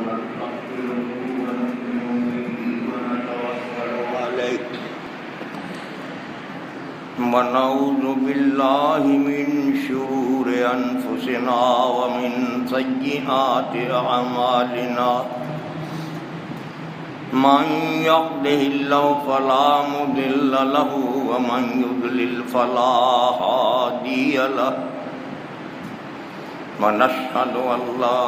ونستغفره ونؤمن به ونتوكل عليه ونعوذ بالله من شرور أنفسنا ومن سيئات أعمالنا من يهده الله فلا مضل له ومن يضلل فلا هادي له ونشهد أن لا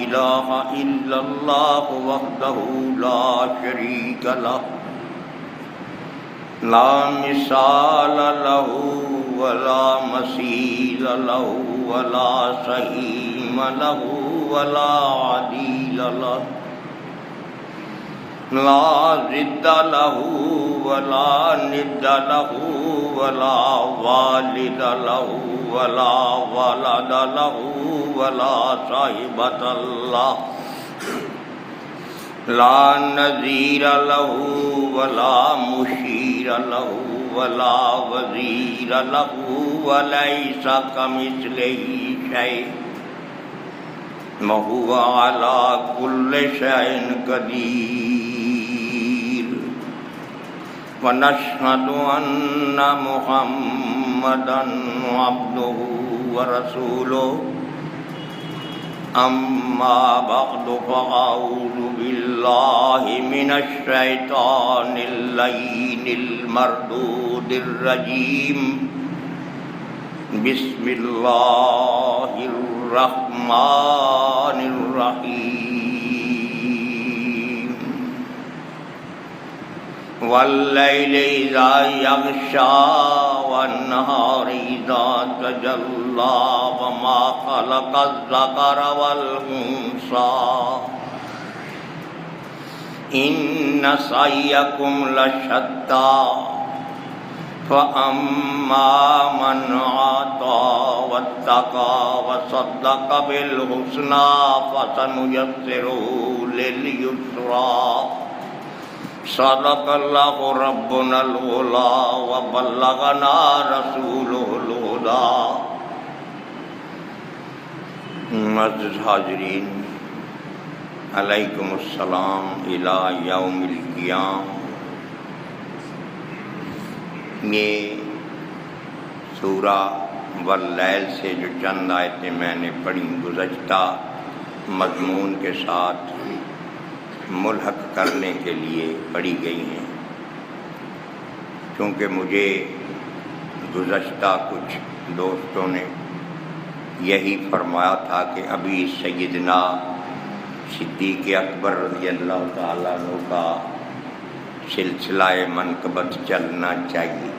إله إلا الله وحده لا شريك له لا مثال له ولا مثيل له ولا سهيم له ولا عديل له لا ضد له ولا ند له ولا والد له ولا ولد له ولا صاحبة له لا نذير له ولا مشير له ولا وزير له وليس كمثله شيء وهو على كل شيء قدير ونشهد أن محمدا عبده ورسوله أما بعد فأعوذ بالله من الشيطان اللعين المردود الرجيم بسم الله الرحمن الرحيم والليل إذا يغشى والنهار إذا تجلى وما خلق الذكر والأنثى إن سعيكم لشتى فأما من أعطى واتقى وصدق بالحسنى فسنيسره لليسرى صدق الله ربنا العلى وبلغنا رسوله الهدى. معزز حاضرین، علیکم السلام الی یوم القیام. یہ سورہ واللیل سے جو چند آیتیں میں نے پڑھی گزشتہ مضمون کے ساتھ ملحق کرنے کے لیے پڑھی گئی ہیں، کیونکہ مجھے گزشتہ کچھ دوستوں نے یہی فرمایا تھا کہ ابھی سیدنا صدیق اکبر رضی اللہ تعالیٰ عنہ کا سلسلہ منقبت چلنا چاہیے،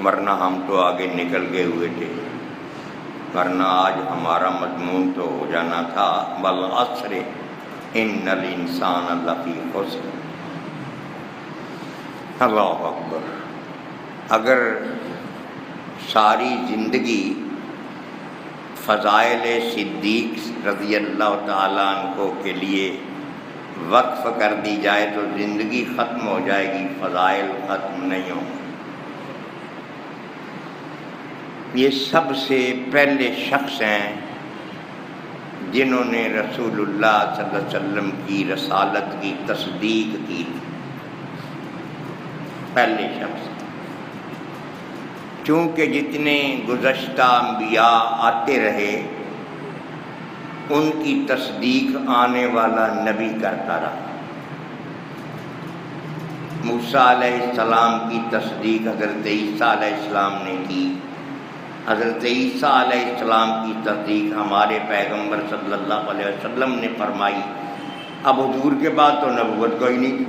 ورنہ ہم تو آگے نکل گئے ہوئے تھے، ورنہ آج ہمارا مضمون تو ہو جانا تھا والعصر ان الانسان لفی خسر. اللہ اکبر. اگر ساری زندگی فضائل صدیق رضی اللہ تعالیٰ عنہ کے لیے وقف کر دی جائے تو زندگی ختم ہو جائے گی، فضائل ختم نہیں ہوں گے. یہ سب سے پہلے شخص ہیں جنہوں نے رسول اللہ صلی اللہ علیہ وسلم کی رسالت کی تصدیق کی. پہلے شخص، چونکہ جتنے گزشتہ انبیاء آتے رہے ان کی تصدیق آنے والا نبی کرتا رہا. موسیٰ علیہ السلام کی تصدیق حضرت عیسیٰ علیہ السلام نے کی، حضرت عیسیٰ علیہ السلام کی تصدیق ہمارے پیغمبر صلی اللہ علیہ وسلم نے فرمائی. اب حضور کے بعد تو نبوت کوئی نہیں تھی.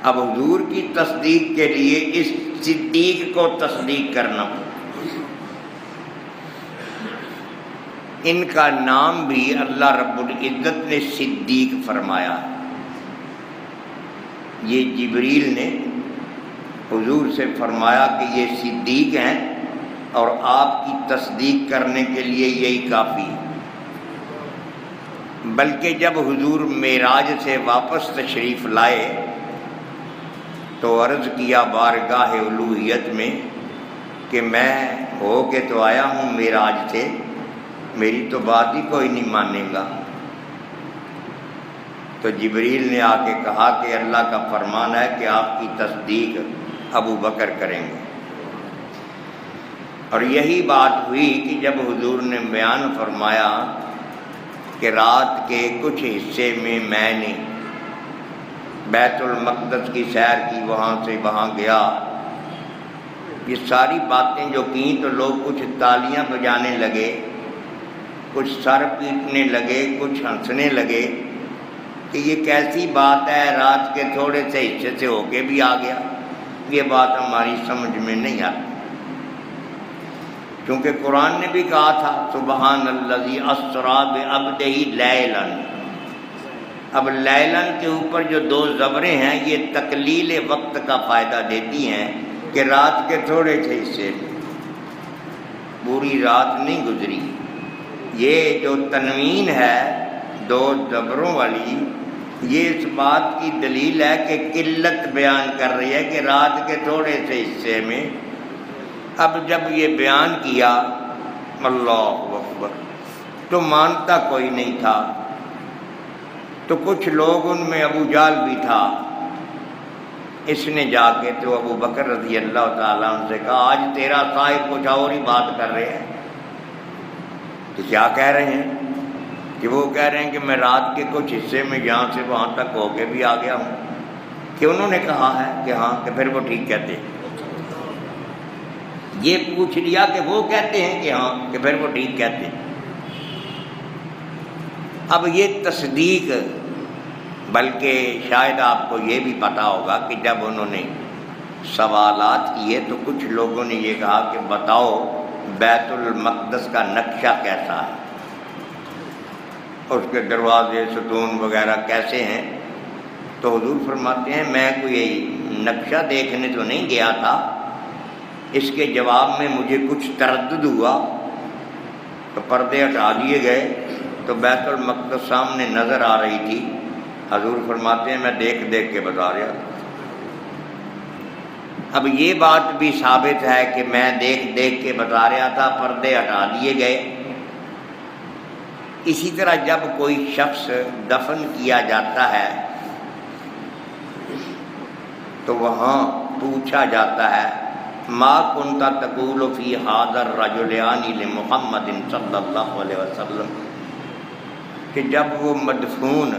اب حضور کی تصدیق کے لیے اس صدیق کو تصدیق کرنا پڑا. ان کا نام بھی اللہ رب العزت نے صدیق فرمایا. یہ جبریل نے حضور سے فرمایا کہ یہ صدیق ہیں اور آپ کی تصدیق کرنے کے لیے یہی کافی ہے. بلکہ جب حضور معراج سے واپس تشریف لائے تو عرض کیا بارگاہ الوہیت میں کہ میں ہو کے تو آیا ہوں معراج سے، میری تو بات ہی کوئی نہیں مانے گا۔ تو جبریل نے آ کے کہا کہ اللہ کا فرمان ہے کہ آپ کی تصدیق ابو بکر کریں گے۔ اور یہی بات ہوئی کہ جب حضور نے بیان فرمایا کہ رات کے کچھ حصے میں نے بیت المقدس کی سیر کی، وہاں سے وہاں گیا، یہ ساری باتیں جو کیں تو لوگ کچھ تالیاں بجانے لگے، کچھ سر پیٹنے لگے، کچھ ہنسنے لگے کہ یہ کیسی بات ہے، رات کے تھوڑے سے حصے سے ہو کے بھی آ گیا، یہ بات ہماری سمجھ میں نہیں آتی۔ کیونکہ قرآن نے بھی کہا تھا سبحان الذی اسریٰ بعبدہ لیلا، اب لیلن کے اوپر جو دو زبریں ہیں یہ تقلیل وقت کا فائدہ دیتی ہیں کہ رات کے تھوڑے سے حصے میں، پوری رات نہیں گزری۔ یہ جو تنوین ہے دو زبروں والی، یہ اس بات کی دلیل ہے کہ قلت بیان کر رہی ہے کہ رات کے تھوڑے سے حصے میں۔ اب جب یہ بیان کیا اللہ اکبر تو مانتا کوئی نہیں تھا، تو کچھ لوگ ان میں ابو جہل بھی تھا، اس نے جا کے تو ابو بکر رضی اللہ تعالیٰ عنہ سے کہا آج تیرا صاحب کچھ اور ہی بات کر رہے ہیں۔ تو کیا کہہ رہے ہیں؟ کہ وہ کہہ رہے ہیں کہ میں رات کے کچھ حصے میں یہاں سے وہاں تک ہو کے بھی آ گیا ہوں، کہ انہوں نے کہا ہے کہ ہاں، کہ پھر وہ ٹھیک کہتے ہیں۔ یہ پوچھ لیا کہ وہ کہتے ہیں کہ ہاں، کہ پھر وہ ٹھیک کہتے ہیں۔ اب یہ تصدیق، بلکہ شاید آپ کو یہ بھی پتہ ہوگا کہ جب انہوں نے سوالات کیے تو کچھ لوگوں نے یہ کہا کہ بتاؤ بیت المقدس کا نقشہ کیسا ہے، اس کے دروازے ستون وغیرہ کیسے ہیں؟ تو حضور فرماتے ہیں میں کوئی نقشہ دیکھنے تو نہیں گیا تھا، اس کے جواب میں مجھے کچھ تردد ہوا تو پردے ہٹا دیے گئے تو بیت المقدس سامنے نظر آ رہی تھی۔ حضور فرماتے ہیں میں دیکھ دیکھ کے بتا رہا تھا۔ اب یہ بات بھی ثابت ہے کہ میں دیکھ دیکھ کے بتا رہا تھا، پردے ہٹا دیے گئے۔ اسی طرح جب کوئی شخص دفن کیا جاتا ہے تو وہاں پوچھا جاتا ہے ما کنت تقول فی ھذا الرجل یعنی لمحمد صلی اللہ علیہ وسلم، کہ جب وہ مدفون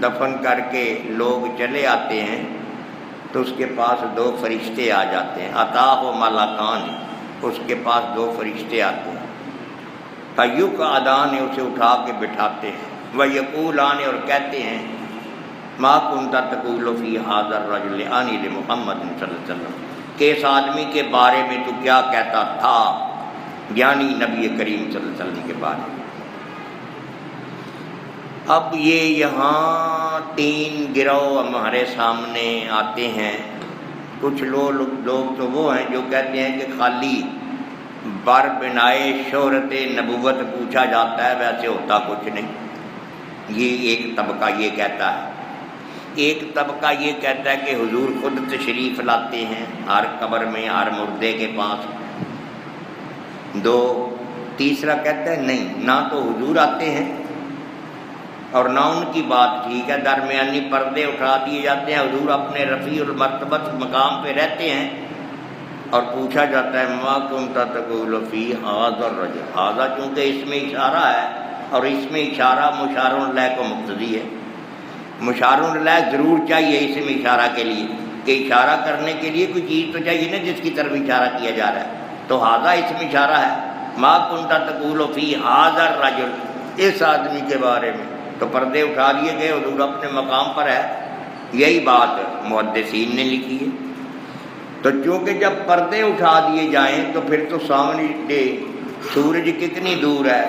دفن کر کے لوگ چلے آتے ہیں تو اس کے پاس دو فرشتے آ جاتے ہیں، اتاہ ملکان، اس کے پاس دو فرشتے آتے ہیں، فیقعدان، اسے اٹھا کے بٹھاتے ہیں، ویقولان، اور کہتے ہیں ما کنت تقول فی ھذا الرجل یعنی لمحمد صلی اللہ علیہ وسلم، کہ اس آدمی کے بارے میں تو کیا کہتا تھا، یعنی نبی کریم صلی اللہ علیہ وسلم کے بارے میں۔ اب یہ یہاں تین گروہ ہمارے سامنے آتے ہیں۔ کچھ لوگ تو وہ ہیں جو کہتے ہیں کہ خالی بر بنائے شہرت نبوت پوچھا جاتا ہے، ویسے ہوتا کچھ نہیں۔ یہ ایک طبقہ یہ کہتا ہے۔ ایک طبقہ یہ کہتا ہے کہ حضور خود تشریف لاتے ہیں ہر قبر میں، ہر مردے کے پاس۔ دو، تیسرا کہتا ہے نہیں، نہ تو حضور آتے ہیں اور نہ ان کی بات ٹھیک ہے، درمیانی پردے اٹھا دیے جاتے ہیں، حضور اپنے رفیع المرتبت مقام پہ رہتے ہیں اور پوچھا جاتا ہے ما کنت تقول فی ھذا الرجل، ھذا چونکہ اس میں اشارہ ہے اور اس میں اشارہ مشار الیہ کو مقتضی ہے۔ مشار الیہ ضرور چاہیے اس میں اشارہ کے لیے، کہ اشارہ کرنے کے لیے کوئی چیز تو چاہیے نا جس کی طرف اشارہ کیا جا رہا ہے، تو ھذا اس میں اشارہ ہے۔ ما کنت تقول فی ھذا الرجل، اس آدمی کے بارے میں، تو پردے اٹھا لیے گئے، حضور اپنے مقام پر ہے۔ یہی بات محدثین نے لکھی ہے۔ تو چونکہ جب پردے اٹھا دیے جائیں تو پھر تو سامنے سورج کتنی دور ہے،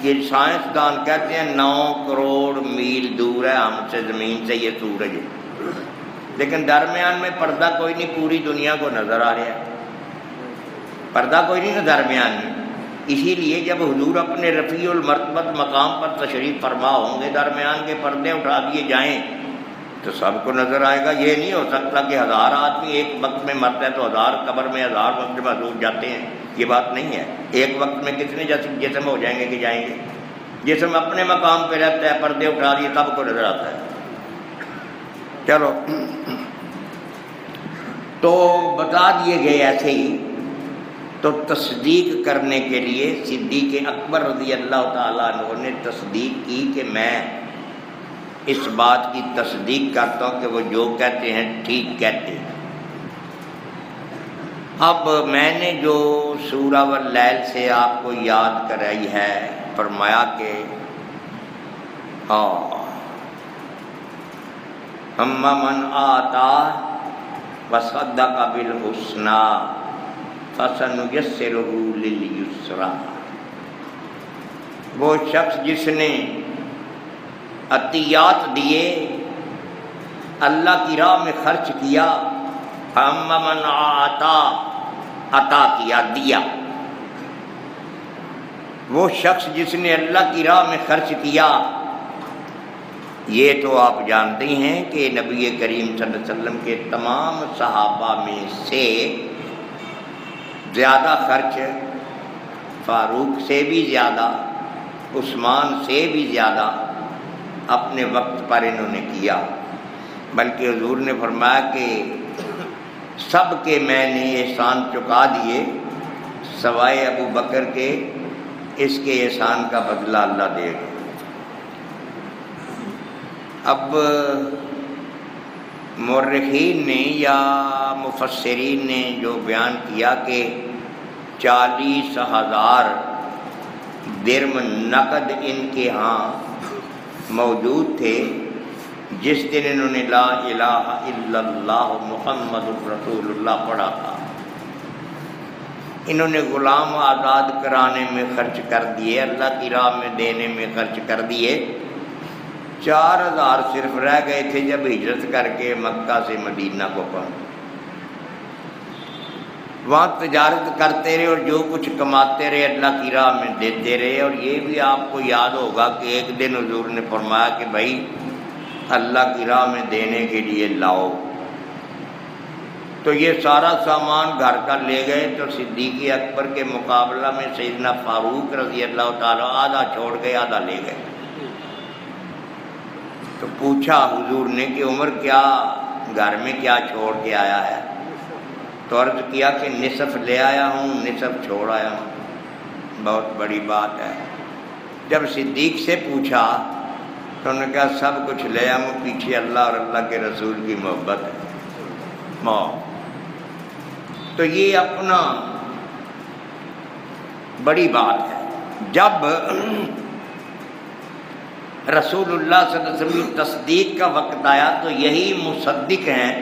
یہ سائنسدان کہتے ہیں 9 کروڑ میل دور ہے ہم سے، زمین سے یہ سورج، لیکن درمیان میں پردہ کوئی نہیں، پوری دنیا کو نظر آ رہا ہے، پردہ کوئی نہیں نا درمیان میں۔ اسی لیے جب حضور اپنے رفیع المرتبت مقام پر تشریف فرما ہوں گے، درمیان کے پردے اٹھا دیے جائیں تو سب کو نظر آئے گا۔ یہ نہیں ہو سکتا کہ 1000 آدمی ایک وقت میں مرتا ہے تو 1000 قبر میں 1000 وقت محدود جاتے ہیں، یہ بات نہیں ہے۔ ایک وقت میں کتنے جسم ہو جائیں گے کہ جائیں گے؟ جسم اپنے مقام پہ رہتا ہے، پردے اٹھا دیے تب کو نظر آتا ہے۔ چلو تو بتا دیے گئے ایسے ہی۔ تو تصدیق کرنے کے لیے صدیق اکبر رضی اللہ تعالیٰ عنہ نے تصدیق کی کہ میں اس بات کی تصدیق کرتا ہوں کہ وہ جو کہتے ہیں ٹھیک کہتے ہیں۔ اب میں نے جو سورہ واللیل سے آپ کو یاد کرائی ہے، فرمایا کہ اما من آتا وصدق بالحسنی فسنیسرہ للیسری، وہ شخص جس نے عطیات دیے، اللہ کی راہ میں خرچ کیا، اما من آتا، عطا کیا، دیا، وہ شخص جس نے اللہ کی راہ میں خرچ کیا۔ یہ تو آپ جانتے ہیں کہ نبی کریم صلی اللہ علیہ وسلم کے تمام صحابہ میں سے زیادہ خرچ فاروق سے بھی زیادہ، عثمان سے بھی زیادہ اپنے وقت پر انہوں نے کیا، بلکہ حضور نے فرمایا کہ سب کے میں نے احسان چکا دیے سوائے ابو بکر کے، اس کے احسان کا بدلہ اللہ دے گا۔ اب مورخین نے یا مفسرین نے جو بیان کیا کہ 40,000 درم نقد ان کے ہاں موجود تھے جس دن انہوں نے لا الہ الا اللہ محمد رسول اللہ پڑھا تھا۔ انہوں نے غلام آزاد کرانے میں خرچ کر دیے، اللہ کی راہ میں دینے میں خرچ کر دیے۔ 4,000 صرف رہ گئے تھے جب ہجرت کر کے مکہ سے مدینہ کو پہنچے۔ وہاں تجارت کرتے رہے اور جو کچھ کماتے رہے اللہ کی راہ میں دیتے رہے۔ اور یہ بھی آپ کو یاد ہوگا کہ ایک دن حضور نے فرمایا کہ بھائی اللہ کی راہ میں دینے کے لیے لاؤ، تو یہ سارا سامان گھر کا لے گئے۔ تو صدیق اکبر کے مقابلہ میں سیدنا فاروق رضی اللہ تعالیٰ آدھا چھوڑ گئے، آدھا لے گئے۔ تو پوچھا حضور نے کہ عمر کیا گھر میں کیا چھوڑ کے آیا ہے؟ تو عرض کیا کہ نصف لے آیا ہوں، نصف چھوڑ آیا ہوں۔ بہت بڑی بات ہے۔ جب صدیق سے پوچھا تو انہوں نے کہا سب کچھ لے آیا ہوں، پیچھے اللہ اور اللہ کے رسول کی محبت ہے۔ تو یہ اپنا بڑی بات ہے۔ جب رسول اللہ صلی اللہ علیہ وسلم کی تصدیق کا وقت آیا تو یہی مصدق ہیں۔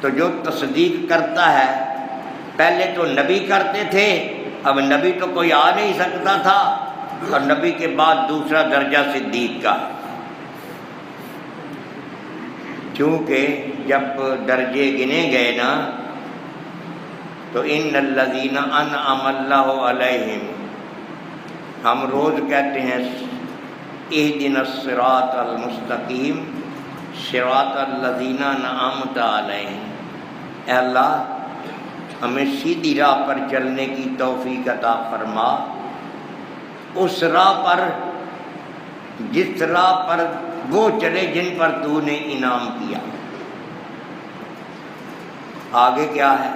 تو جو تصدیق کرتا ہے، پہلے تو نبی کرتے تھے، اب نبی تو کوئی آ نہیں سکتا تھا، اور نبی کے بعد دوسرا درجہ صدیق کا۔ چونکہ جب درجے گنے گئے نا تو ان الذین انعم اللہ علیہم، ہم روز کہتے ہیں اہدنا الصراط المستقیم صراط الذین انعمت علیہم، اے اللہ ہمیں سیدھی راہ پر چلنے کی توفیق عطا فرما، اس راہ پر جس راہ پر وہ چلے جن پر تو نے انعام کیا۔ آگے کیا ہے؟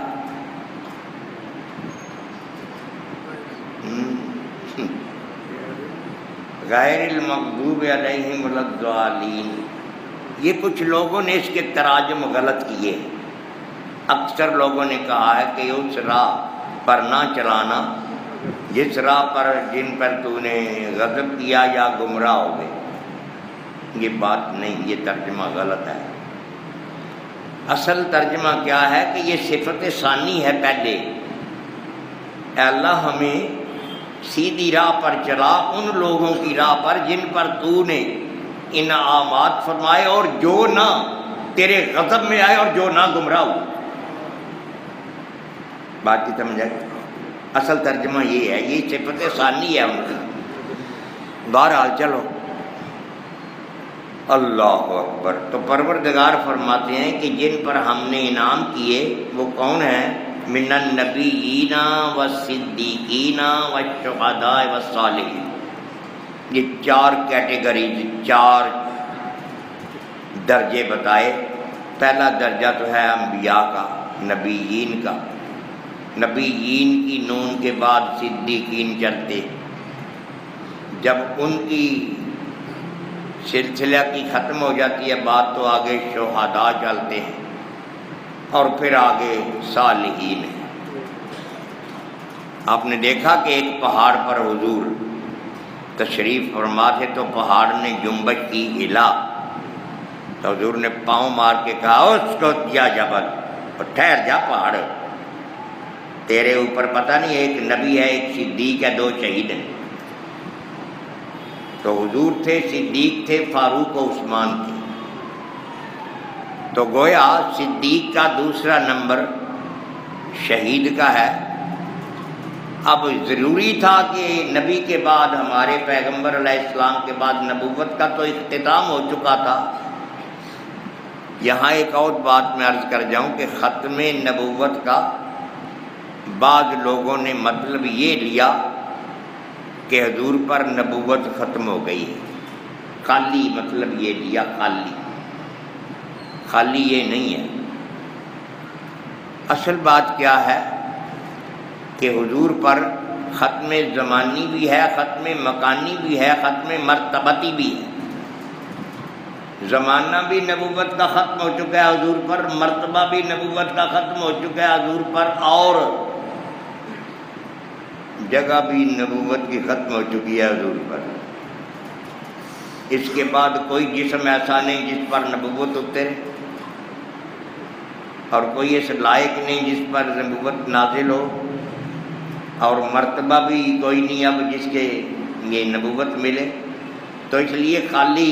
غیر المغضوب علیہم ولا الضالین۔ یہ کچھ لوگوں نے اس کے تراجم غلط کیے۔ اکثر لوگوں نے کہا ہے کہ اس راہ پر نہ چلانا جس راہ پر جن پر تو نے غضب کیا یا گمراہ ہو گئے۔ یہ بات نہیں، یہ ترجمہ غلط ہے۔ اصل ترجمہ کیا ہے کہ یہ صفت ثانی ہے پہلے، اے اللہ ہمیں سیدھی راہ پر چلا، ان لوگوں کی راہ پر جن پر تو نے انعامات فرمائے اور جو نہ تیرے غضب میں آئے اور جو نہ گمراہ ہو۔ بات کی سمجھ آئی؟ اصل ترجمہ یہ ہے، یہ صفت ثانی ہے ان کی۔ بہرحال چلو، اللہ اکبر۔ تو پروردگار فرماتے ہیں کہ جن پر ہم نے انعام کیے وہ کون ہیں؟ من النبیین والصدیقین والشہداء والصالحین. یہ 4 کیٹیگریز، 4 درجے بتائے. پہلا درجہ تو ہے انبیاء کا، نبیین کا. نبیین کی نون کے بعد صدیقین چلتے. جب ان کی سلسلہ کی ختم ہو جاتی ہے بات تو آگے شہداء چلتے ہیں اور پھر آگے صالحین ہیں. آپ نے دیکھا کہ ایک پہاڑ پر حضور تشریف فرما تھے تو پہاڑ نے جنبش کی، ہلا تو حضور نے پاؤں مار کے کہا اس کو یا جبل، اور ٹھہر جا پہاڑ، تیرے اوپر پتہ نہیں ایک نبی ہے، ایک صدیق ہے، 2 شہید ہیں. تو حضور تھے، صدیق تھے، فاروق و عثمان تھے. تو گویا صدیق کا دوسرا نمبر شہید کا ہے. اب ضروری تھا کہ نبی کے بعد ہمارے پیغمبر علیہ السلام کے بعد نبوت کا تو اختتام ہو چکا تھا. یہاں ایک اور بات میں عرض کر جاؤں کہ ختم نبوت کا بعض لوگوں نے مطلب یہ لیا کہ حضور پر نبوت ختم ہو گئی ہے. خالی مطلب یہ لیا، خالی یہ نہیں ہے. اصل بات کیا ہے کہ حضور پر ختم زمانی بھی ہے، ختم مکانی بھی ہے، ختم مرتبتی بھی ہے. زمانہ بھی نبوت کا ختم ہو چکا ہے حضور پر، مرتبہ بھی نبوت کا ختم ہو چکا ہے حضور پر، اور جگہ بھی نبوت کی ختم ہو چکی ہے حضور پر. اس کے بعد کوئی جسم ایسا نہیں جس پر نبوت اترے، اور کوئی اس لائق نہیں جس پر نبوت نازل ہو، اور مرتبہ بھی کوئی نہیں اب جس کے یہ نبوت ملے. تو اس لیے خالی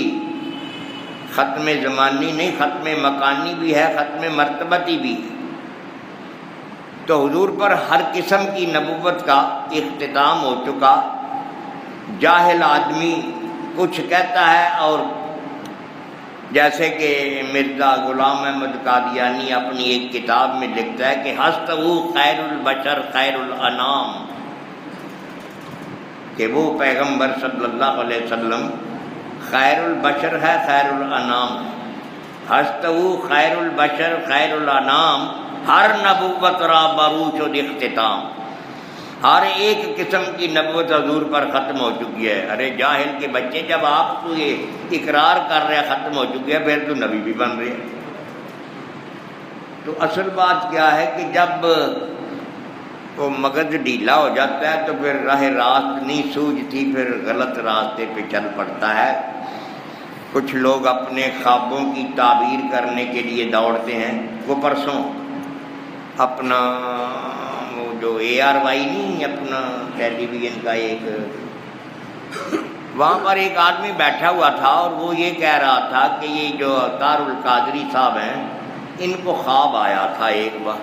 ختم زمانی نہیں، ختم مکانی بھی ہے، ختم مرتبتی بھی ہے. تو حضور پر ہر قسم کی نبوت کا اختتام ہو چکا. جاہل آدمی کچھ کہتا ہے، اور جیسے کہ مرزا غلام احمد قادیانی اپنی ایک کتاب میں لکھتا ہے کہ ہستہ خیر البشر خیر الانام، کہ وہ پیغمبر صلی اللہ علیہ وسلم خیر البشر ہے، خیر الانام ہے. ہستہ خیر البشر خیر الانام، ہر نبوت را بروچ و اختتام. ہر ایک قسم کی نبوت حضور پر ختم ہو چکی ہے. ارے جاہل کے بچے، جب آپ تو یہ اقرار کر رہے ختم ہو چکی ہے، پھر تو نبی بھی بن رہے ہیں. تو اصل بات کیا ہے کہ جب وہ مغز ڈھیلا ہو جاتا ہے تو پھر راہ راست نہیں سوجھتی، پھر غلط راستے پہ چل پڑتا ہے. کچھ لوگ اپنے خوابوں کی تعبیر کرنے کے لیے دوڑتے ہیں. وہ پرسوں اپنا وہ جو ARY نہیں، اپنا ٹیلی ویژن کا ایک، وہاں پر ایک آدمی بیٹھا ہوا تھا اور وہ یہ کہہ رہا تھا کہ یہ جو عطار القادری صاحب ہیں، ان کو خواب آیا تھا ایک بار.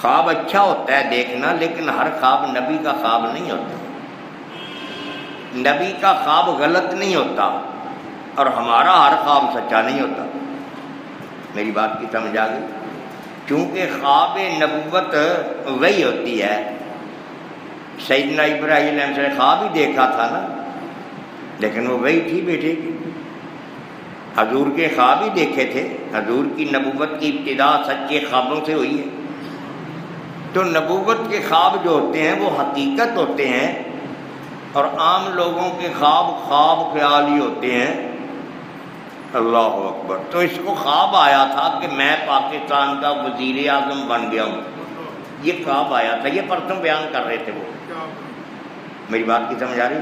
خواب اچھا ہوتا ہے دیکھنا، لیکن ہر خواب نبی کا خواب نہیں ہوتا. نبی کا خواب غلط نہیں ہوتا، اور ہمارا ہر خواب سچا نہیں ہوتا. میری بات کی سمجھ آ گئی؟ کیونکہ خواب نبوت وہی ہوتی ہے. سیدنا ابراہیم علیہ السلام نے خواب ہی دیکھا تھا نا، لیکن وہ وہی تھی بیٹے کی. حضور کے خواب ہی دیکھے تھے. حضور کی نبوت کی ابتدا سچے خوابوں سے ہوئی ہے. تو نبوت کے خواب جو ہوتے ہیں وہ حقیقت ہوتے ہیں، اور عام لوگوں کے خواب خیال ہی ہوتے ہیں. اللہ اکبر. تو اس کو خواب آیا تھا کہ میں پاکستان کا وزیر اعظم بن گیا ہوں. یہ خواب آیا تھا، یہ پرسوں بیان کر رہے تھے وہ. میری بات کی سمجھ آ رہی؟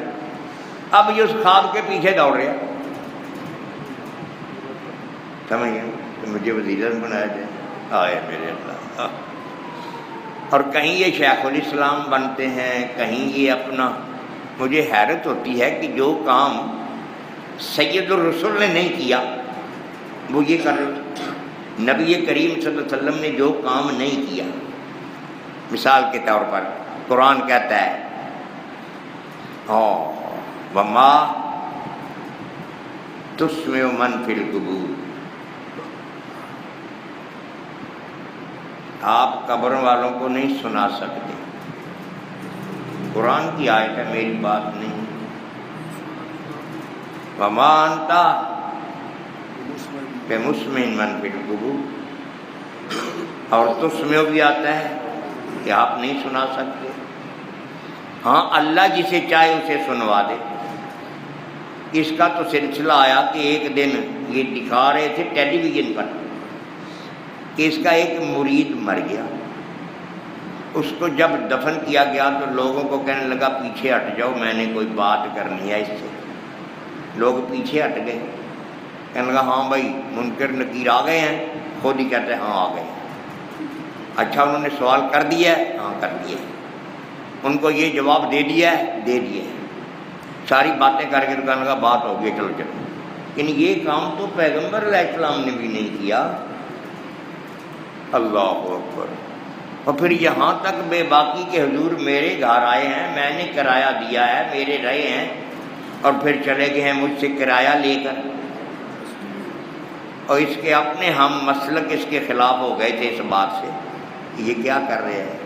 اب یہ اس خواب کے پیچھے دوڑ رہے ہیں. سمجھ گئے کہ مجھے وزیر اعظم بنایا جائے. آئے میرے اللہ. اور کہیں یہ شیخ الاسلام بنتے ہیں، کہیں یہ اپنا. مجھے حیرت ہوتی ہے کہ جو کام سید الرسول نے نہیں کیا وہ یہ کر رہے. نبی کریم صلی اللہ علیہ وسلم نے جو کام نہیں کیا، مثال کے طور پر قرآن کہتا ہے وما تسمع من فی القبور. آپ قبر والوں کو نہیں سنا سکتے۔ قرآن کی آیت ہے، میری بات نہیں۔ وَمَا أَنْتَ بِمُسْمِعٍ مَّن فِي الْقُبُورِ، اور تسمع بھی آتا ہے کہ آپ نہیں سنا سکتے۔ ہاں، اللہ جسے چاہے اسے سنوا دے۔ اس کا تو سلسلہ آیا کہ ایک دن یہ دکھا رہے تھے ٹیلی ویژن پر کہ اس کا ایک مرید مر گیا، اس کو جب دفن کیا گیا تو لوگوں کو کہنے لگا پیچھے ہٹ جاؤ، میں نے کوئی بات کرنی ہے اس سے۔ لوگ پیچھے ہٹ گئے، کہنے لگا ہاں بھائی منکر نکیر آ گئے ہیں، خود ہی کہتے ہیں ہاں آ گئے۔ اچھا انہوں نے سوال کر دیا ہے؟ ہاں کر دیا ہے۔ ان کو یہ جواب دے دیا ہے؟ دے دیا ہے۔ ساری باتیں کر کے تو کہنے لگا بات ہو گئی، چلو چلو۔ لیکن یہ کام تو پیغمبر علیہ السلام نے بھی نہیں کیا۔ اللہ اکبر۔ اور پھر یہاں تک بے باکی کہ حضور میرے گھر آئے ہیں، میں نے کرایہ دیا ہے، میرے رہے ہیں، اور پھر چلے گئے ہیں مجھ سے کرایہ لے کر۔ اور اس کے اپنے ہم مسلک اس کے خلاف ہو گئے تھے اس بات سے کہ یہ کیا کر رہے ہیں۔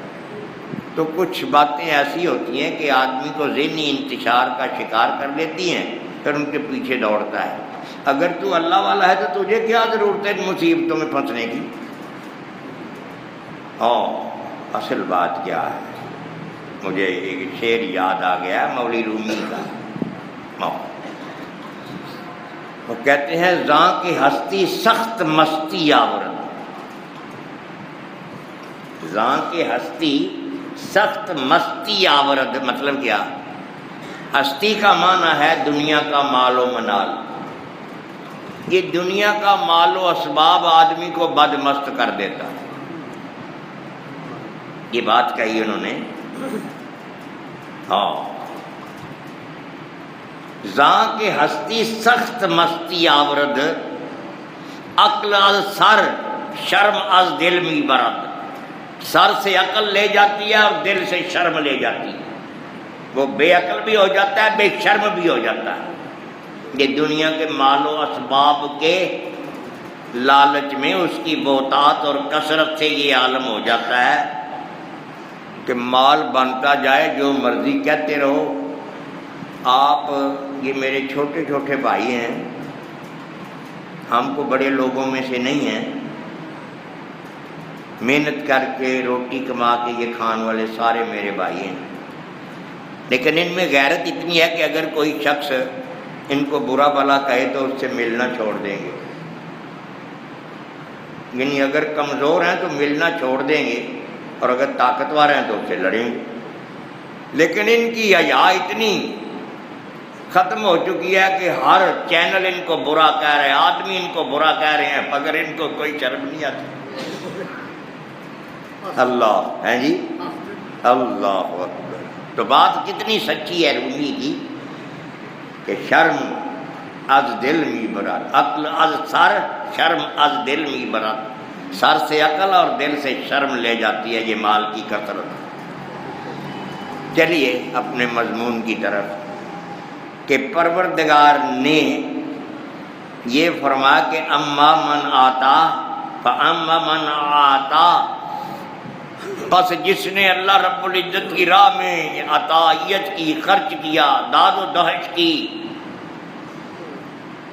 تو کچھ باتیں ایسی ہوتی ہیں کہ آدمی کو ذہنی انتشار کا شکار کر لیتی ہیں، پھر ان کے پیچھے دوڑتا ہے۔ اگر تو اللہ والا ہے تو تجھے کیا ضرورت ہے مصیبتوں میں پھنسنے کی؟ اصل بات کیا ہے؟ مجھے ایک شعر یاد آ گیا مولوی رومی کا۔ وہ کہتے ہیں زاں کی ہستی سخت مستی آورد، زاں کی ہستی سخت مستی آورد، مطلب کیا؟ ہستی کا معنی ہے دنیا کا مال و منال۔ یہ دنیا کا مال و اسباب آدمی کو بدمست کر دیتا ہے۔ یہ بات کہی انہوں نے۔ زاں کے ہستی سخت مستی آورد، عقل از سر شرم از دل می برد۔ سر سے عقل لے جاتی ہے اور دل سے شرم لے جاتی ہے۔ وہ بے عقل بھی ہو جاتا ہے، بے شرم بھی ہو جاتا ہے۔ یہ دنیا کے مال و اسباب کے لالچ میں اس کی بہتات اور کثرت سے یہ عالم ہو جاتا ہے کہ مال بنتا جائے، جو مرضی کہتے رہو۔ آپ یہ میرے چھوٹے چھوٹے بھائی ہیں، ہم کو بڑے لوگوں میں سے نہیں ہیں، محنت کر کے روٹی کما کے یہ کھان والے سارے میرے بھائی ہیں، لیکن ان میں غیرت اتنی ہے کہ اگر کوئی شخص ان کو برا بھلا کہے تو اس سے ملنا چھوڑ دیں گے۔ یعنی اگر کمزور ہیں تو ملنا چھوڑ دیں گے، اور اگر طاقتور ہیں تو اس سے لڑیں گے۔ لیکن ان کی حیا اتنی ختم ہو چکی ہے کہ ہر چینل ان کو برا کہہ رہے ہیں، آدمی ان کو برا کہہ رہے ہیں، مگر ان کو کوئی شرم نہیں آتی۔ اللہ ہے جی، اللہ اکبر۔ تو بات کتنی سچی ہے رومی کی کہ شرم از دل می برد، عقل از سر شرم از دل می برد۔ سر سے عقل اور دل سے شرم لے جاتی ہے یہ مال کی کثرت۔ چلیے اپنے مضمون کی طرف کہ پروردگار نے یہ فرمایا کہ اما من آتا فاما من آتا، بس جس نے اللہ رب العزت کی راہ میں عطائیت کی، خرچ کیا، داد و دہش کی۔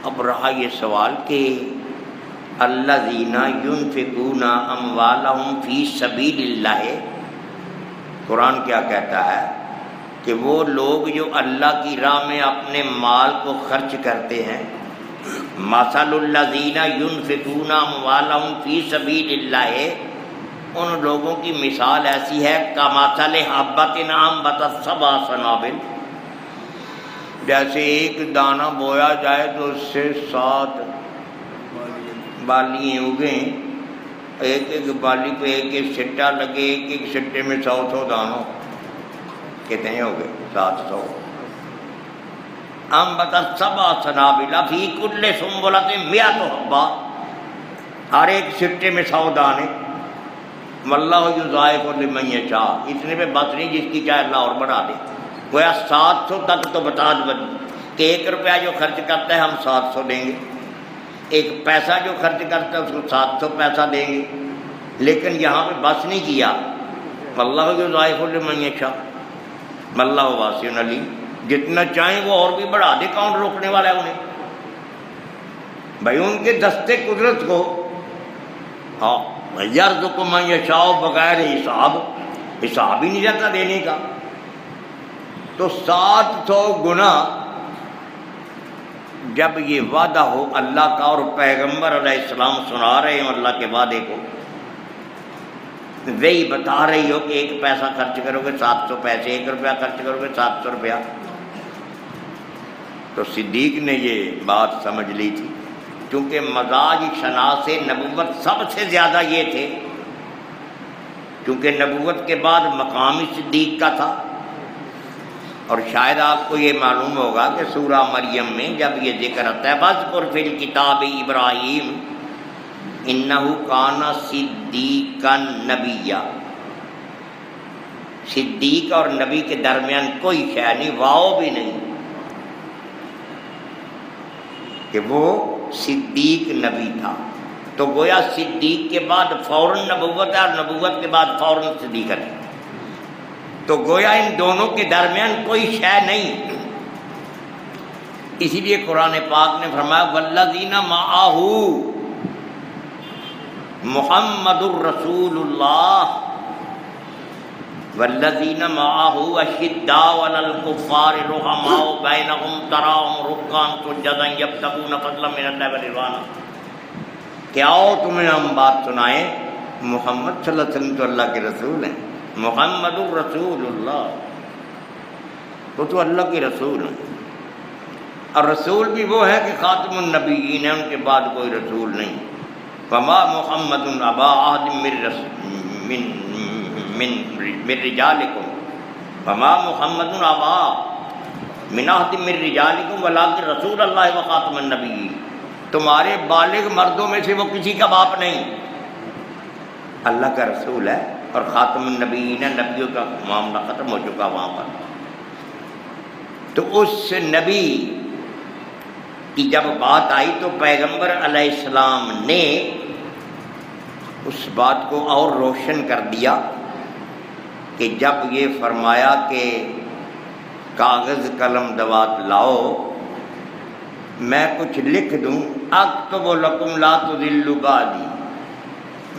اب رہا یہ سوال کہ الذین ينفقون اموالهم فی سبیل اللہ، قرآن کیا کہتا ہے کہ وہ لوگ جو اللہ کی راہ میں اپنے مال کو خرچ کرتے ہیں، مثل الذین ينفقون اموالهم فی سبیل اللہ، ان لوگوں کی مثال ایسی ہے کمثل حبۃ انبتت سبع سنابل، جیسے ایک دانہ بویا جائے تو اس سے 7 بالیاں اگیں، ایک ایک بالی پہ ایک ایک سٹا لگے، ایک ایک سٹے میں 100 دانوں، کتنے ہو گئے؟ 700۔ انبتت سبع سنابل فی کل سنبلۃ مئۃ حبۃ، ہر ایک سٹے میں 100 دانے۔ واللہ یضاعف لمن یشاء، اتنے پہ بس نہیں، جس کی چاہے اللہ اور بڑھا دے۔ گویا 700 تک تو بتا دو کہ 1 روپیہ جو خرچ کرتا ہے ہم 700 دیں گے، 1 پیسہ جو خرچ کرتا ہے اس کو 700 پیسہ دیں گے، لیکن یہاں پہ بس نہیں کیا، اللہ یضاعف لمن یشاء واللہ واسع علیم، جتنا چاہیں وہ اور بھی بڑھا دے، کون روکنے والا ہے انہیں؟ بھائی ان کے دستے قدرت کو، ہاں یرزق من یشاء بغیر حساب، حساب ہی نہیں رہتا دینے کا۔ تو 700 گنا جب یہ وعدہ ہو اللہ کا اور پیغمبر علیہ السلام سنا رہے ہوں اللہ کے وعدے کو، وہی بتا رہی ہو کہ 1 پیسہ خرچ کرو گے 700 پیسے، 1 روپیہ خرچ کرو گے 700 روپیہ۔ تو صدیق نے یہ بات سمجھ لی تھی، کیونکہ مزاج شناس نبوت سب سے زیادہ یہ تھے، کیونکہ نبوت کے بعد مقام صدیق کا تھا۔ اور شاید آپ کو یہ معلوم ہوگا کہ سورہ مریم میں جب یہ ذکر آتا ہے وَاذْكُرْ فِي الْكِتَابِ ابراہیم اِنَّهُ كَانَ صِدِّيقًا نَبِيًّا، صدیق اور نبی کے درمیان کوئی شے نہیں، واو بھی نہیں، کہ وہ صدیق نبی تھا۔ تو گویا صدیق کے بعد فوراً نبوت ہے اور نبوت کے بعد فوراً صدیقت ہے، تو گویا ان دونوں کے درمیان کوئی شے نہیں۔ اسی لیے قرآن پاک نے فرمایا والذین معہ محمد الرسول اللہ والذین معہ اشداء علی الکفار رحماء بینہم تراہم رکعا سجدا یبتغون فضلا من اللہ ورضوانا۔ کہ آؤ تمہیں ہم بات سنائیں، محمد صلی اللہ علیہ وسلم تو اللہ کے رسول ہیں، محمد الرسول اللہ، وہ تو اللہ کے رسول ہیں، اور رسول بھی وہ ہے کہ خاتم النبیین ہیں، ان کے بعد کوئی رسول نہیں۔ فما محمد ابا احد من رجالکم، فما محمد ابا من احد من رجالکم ولکن رسول اللہ و خاتم النبیین، تمہارے بالغ مردوں میں سے وہ کسی کا باپ نہیں، اللہ کا رسول ہے اور خاتم النبیین، نبیوں کا معاملہ ختم ہو چکا وہاں پر۔ تو اس نبی کی جب بات آئی تو پیغمبر علیہ السلام نے اس بات کو اور روشن کر دیا کہ جب یہ فرمایا کہ کاغذ قلم دوات لاؤ، میں کچھ لکھ دوں، اکتب لکم لا تضلوا بعدی،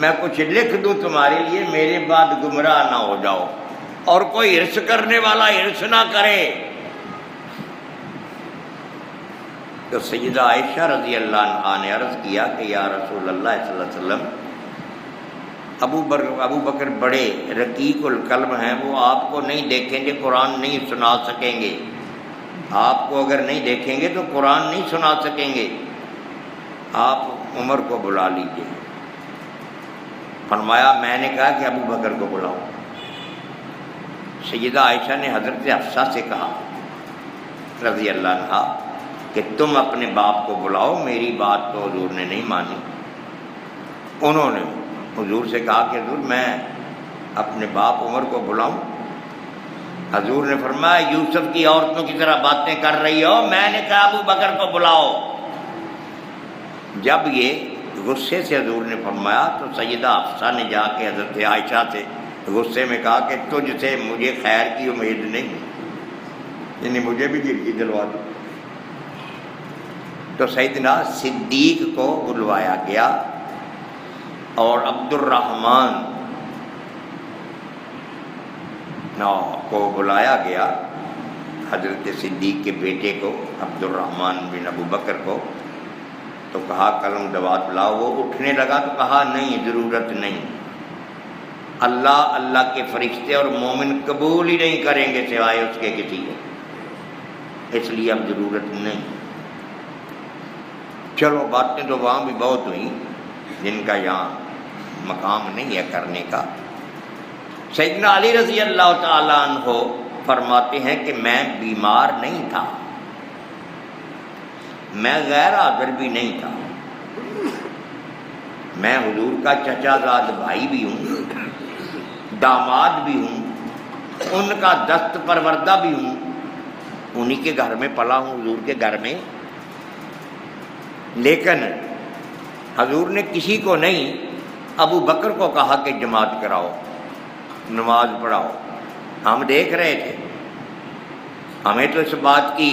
میں کچھ لکھ دوں تمہارے لیے، میرے بعد گمراہ نہ ہو جاؤ، اور کوئی ہرس کرنے والا ہرس نہ کرے۔ تو سیدہ عائشہ رضی اللہ عنہا نے عرض کیا کہ یا رسول اللہ صلی اللہ علیہ وسلم، ابو بکر بڑے رقیق القلب ہیں، وہ آپ کو نہیں دیکھیں گے قرآن نہیں سنا سکیں گے، آپ کو اگر نہیں دیکھیں گے تو قرآن نہیں سنا سکیں گے، آپ عمر کو بلا لیجئے۔ فرمایا میں نے کہا کہ ابو بکر کو بلاؤ۔ سیدہ عائشہ نے حضرت حفصہ سے کہا رضی اللہ عنہا کہ تم اپنے باپ کو بلاؤ، میری بات تو حضور نے نہیں مانی۔ انہوں نے حضور سے کہا کہ حضور میں اپنے باپ عمر کو بلاؤں؟ حضور نے فرمایا یوسف کی عورتوں کی طرح باتیں کر رہی ہو، میں نے کہا ابو بکر کو بلاؤ۔ جب یہ غصے سے حضور نے فرمایا تو سیدہ حفصہ نے جا کے حضرت عائشہ سے غصے میں کہا کہ تجھ سے مجھے خیر کی امید نہیں، یعنی مجھے بھی گرکی دلوا دو۔ تو سیدنا صدیق کو بلوایا گیا اور عبد الرحمن کو بلایا گیا، حضرت صدیق کے بیٹے کو عبد الرحمن بن ابو بکر کو، تو کہا قلم دوات لاؤ۔ وہ اٹھنے لگا تو کہا نہیں ضرورت نہیں، اللہ کے فرشتے اور مومن قبول ہی نہیں کریں گے سوائے اس کے کسی کو، اس لیے اب ضرورت نہیں۔ چلو باتیں تو وہاں بھی بہت ہوئیں جن کا یہاں مقام نہیں ہے کرنے کا۔ سیدنا علی رضی اللہ تعالیٰ عنہ فرماتے ہیں کہ میں بیمار نہیں تھا، میں غیر حاضر بھی نہیں تھا، میں حضور کا چچا زاد بھائی بھی ہوں، داماد بھی ہوں، ان کا دست پروردہ بھی ہوں، انہی کے گھر میں پلا ہوں، حضور کے گھر میں۔ لیکن حضور نے کسی کو نہیں ابو بکر کو کہا کہ جماعت کراؤ، نماز پڑھاؤ۔ ہم دیکھ رہے تھے، ہمیں تو اس بات کی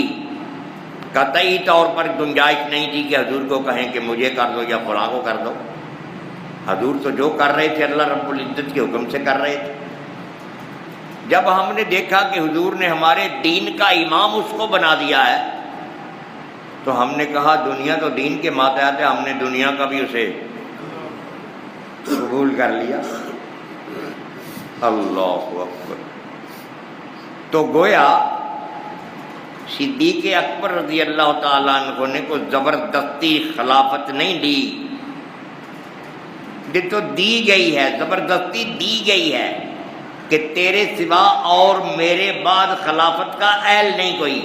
قطعی طور پر گنجائش نہیں تھی کہ حضور کو کہیں کہ مجھے کر دو یا فلاں کو کر دو۔ حضور تو جو کر رہے تھے اللہ رب العزت کے حکم سے کر رہے تھے۔ جب ہم نے دیکھا کہ حضور نے ہمارے دین کا امام اس کو بنا دیا ہے، تو ہم نے کہا دنیا تو دین کے ماتحت ہے، ہم نے دنیا کا بھی اسے قبول کر لیا۔ اللہ اکبر۔ تو گویا صدیق اکبر رضی اللہ تعالیٰ عنہ نے کو زبردستی خلافت نہیں دی، یہ تو دی گئی ہے، زبردستی دی گئی ہے کہ تیرے سوا اور میرے بعد خلافت کا اہل نہیں کوئی۔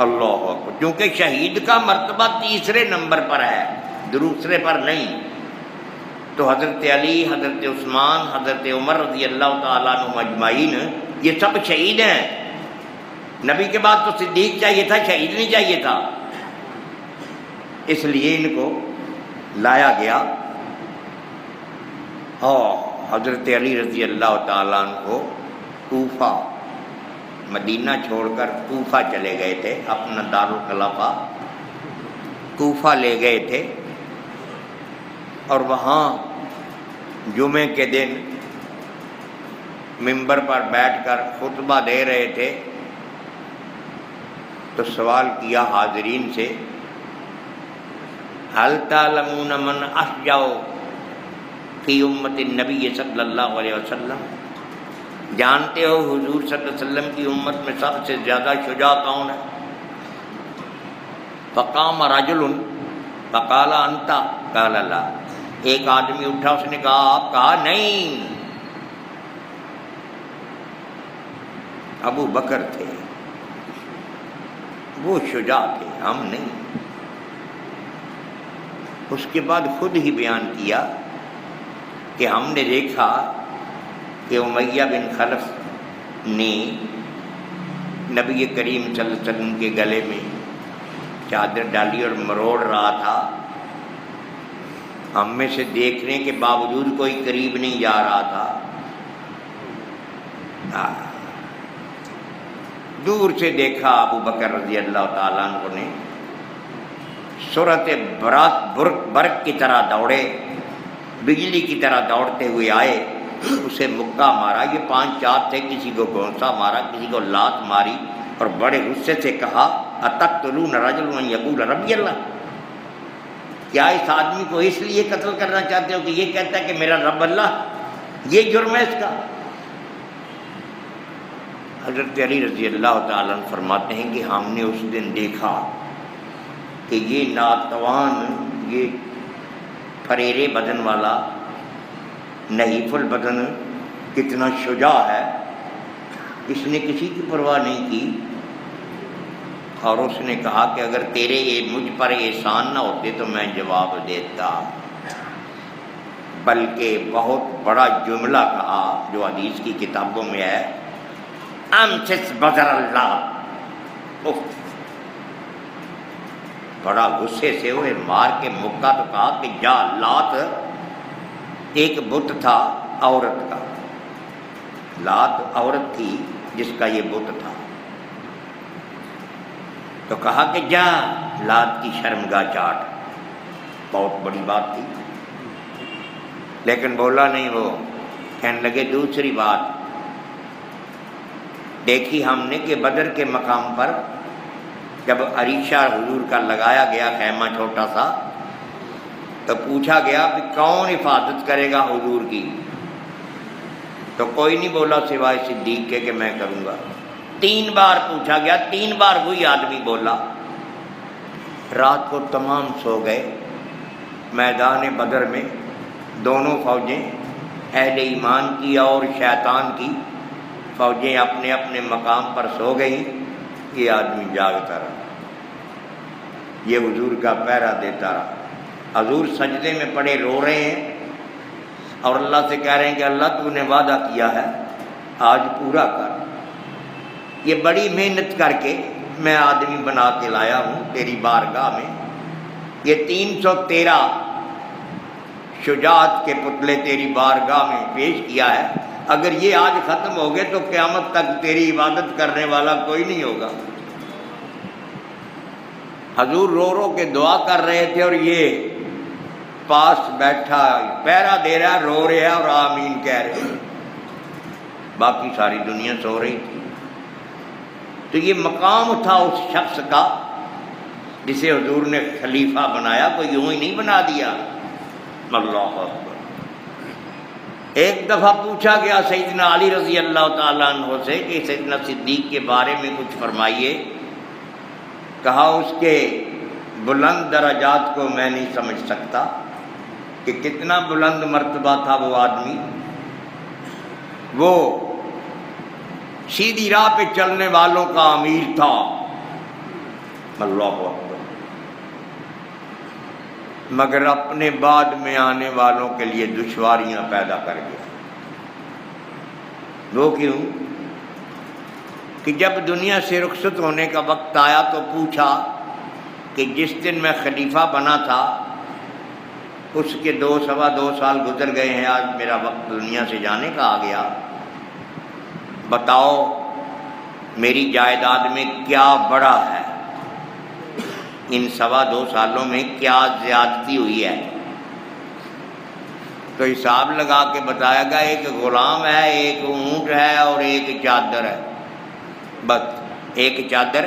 اللہ اکبر۔ کیونکہ شہید کا مرتبہ تیسرے نمبر پر ہے، دوسرے پر نہیں۔ تو حضرت علی، حضرت عثمان، حضرت عمر رضی اللہ تعالیٰ عنہ اجمعین یہ سب شہید ہیں۔ نبی کے بعد تو صدیق چاہیے تھا، شہید نہیں چاہیے تھا، اس لیے ان کو لایا گیا۔ اور حضرت علی رضی اللہ تعالیٰ عنہ کو کوفہ، مدینہ چھوڑ کر کوفہ چلے گئے تھے، اپنا دارالخلافہ کوفہ لے گئے تھے، اور وہاں جمعے کے دن منبر پر بیٹھ کر خطبہ دے رہے تھے، تو سوال کیا حاضرین سے، هل تعلمون من اشجع فی امت النبی صلی اللہ علیہ وسلم، جانتے ہو حضور صلی اللہ علیہ وسلم کی امت میں سب سے زیادہ شجاع کون ہے؟ فقام رجل فقال انت قال لا، ایک آدمی اٹھا، اس نے کہا آپ، کہا نہیں، ابو بکر تھے، وہ شجاع تھے، ہم نہیں۔ اس کے بعد خود ہی بیان کیا کہ ہم نے دیکھا کہ امیہ بن خلف نے نبی کریم صلی اللہ علیہ وسلم کے گلے میں چادر ڈالی اور مروڑ رہا تھا، ہم میں سے دیکھنے کے باوجود کوئی قریب نہیں جا رہا تھا، دور سے دیکھا ابو بکر رضی اللہ تعالیٰ عنہ نے سورت برق کی طرح دوڑے، بجلی کی طرح دوڑتے ہوئے آئے، اسے مکہ مارا، یہ 5-4 تھے، کسی کو گونسا مارا، کسی کو لات ماری، اور بڑے غصے سے کہا اتقتلون رجلا ان یقول ربی اللہ، کیا اس آدمی کو اس لیے قتل کرنا چاہتے ہو کہ یہ کہتا ہے کہ میرا رب اللہ؟ یہ جرم ہے اس کا۔ حضرت علی رضی اللہ تعالیٰ عنہ فرماتے ہیں کہ ہم نے اس دن دیکھا کہ یہ ناتوان، یہ پریرے بدن والا، نحیف البدن کتنا شجاع ہے، اس نے کسی کی پرواہ نہیں کی، اور اس نے کہا کہ اگر تیرے یہ مجھ پر احسان نہ ہوتے تو میں جواب دیتا، بلکہ بہت بڑا جملہ کہا جو حدیث کی کتابوں میں ہے، امسس بذر اللہ، بڑا غصے سے ہوئے مار کے مکہ، تو کہا کہ جا، لات ایک بت تھا عورت کا، لات عورت تھی جس کا یہ بت تھا، تو کہا کہ جا لات کی شرمگاہ چاٹ، بہت بڑی بات تھی، لیکن بولا نہیں وہ، کہنے لگے دوسری بات دیکھی ہم نے کہ بدر کے مقام پر جب عریشہ حضور کا لگایا گیا خیمہ چھوٹا سا، تو پوچھا گیا کہ کون حفاظت کرے گا حضور کی، تو کوئی نہیں بولا سوائے صدیق کے کہ میں کروں گا۔ 3 بار پوچھا گیا، 3 بار وہی آدمی بولا۔ رات کو تمام سو گئے۔ میدان بدر میں دونوں فوجیں، اہل ایمان کی اور شیطان کی فوجیں اپنے اپنے مقام پر سو گئیں، یہ آدمی جاگتا رہا، یہ حضور کا پہرا دیتا رہا۔ حضور سجدے میں پڑے رو رہے ہیں اور اللہ سے کہہ رہے ہیں کہ اللہ تو نے وعدہ کیا ہے آج پورا کر، یہ بڑی محنت کر کے میں آدمی بنا کے لایا ہوں تیری بارگاہ میں، یہ 313 شجاعت کے پتلے تیری بارگاہ میں پیش کیا ہے، اگر یہ آج ختم ہو گئے تو قیامت تک تیری عبادت کرنے والا کوئی نہیں ہوگا۔ حضور رو رو کے دعا کر رہے تھے اور یہ پاس بیٹھا پہرا دے رہا، رو رہا اور آمین کہہ رہے، باقی ساری دنیا سو رہی تھی۔ تو یہ مقام تھا اس شخص کا جسے حضور نے خلیفہ بنایا، کوئی یوں ہی نہیں بنا دیا۔ اللہ اکبر۔ ایک دفعہ پوچھا گیا سیدنا علی رضی اللہ تعالیٰ عنہ سے کہ سیدنا صدیق کے بارے میں کچھ فرمائیے، کہا اس کے بلند درجات کو میں نہیں سمجھ سکتا کہ کتنا بلند مرتبہ تھا وہ آدمی، وہ سیدھی راہ پہ چلنے والوں کا امیر تھا۔ اللہ اکبر۔ مگر اپنے بعد میں آنے والوں کے لیے دشواریاں پیدا کر گیا۔ وہ کیوں؟ کہ جب دنیا سے رخصت ہونے کا وقت آیا تو پوچھا کہ جس دن میں خلیفہ بنا تھا اس کے 2 سال گزر گئے ہیں، آج میرا وقت دنیا سے جانے کا آ گیا، بتاؤ میری جائیداد میں کیا بڑا ہے، ان 2.25 سالوں میں کیا زیادتی ہوئی ہے؟ تو حساب لگا کے بتایا گیا ایک غلام ہے، ایک اونٹ ہے اور ایک چادر ہے، بس ایک چادر،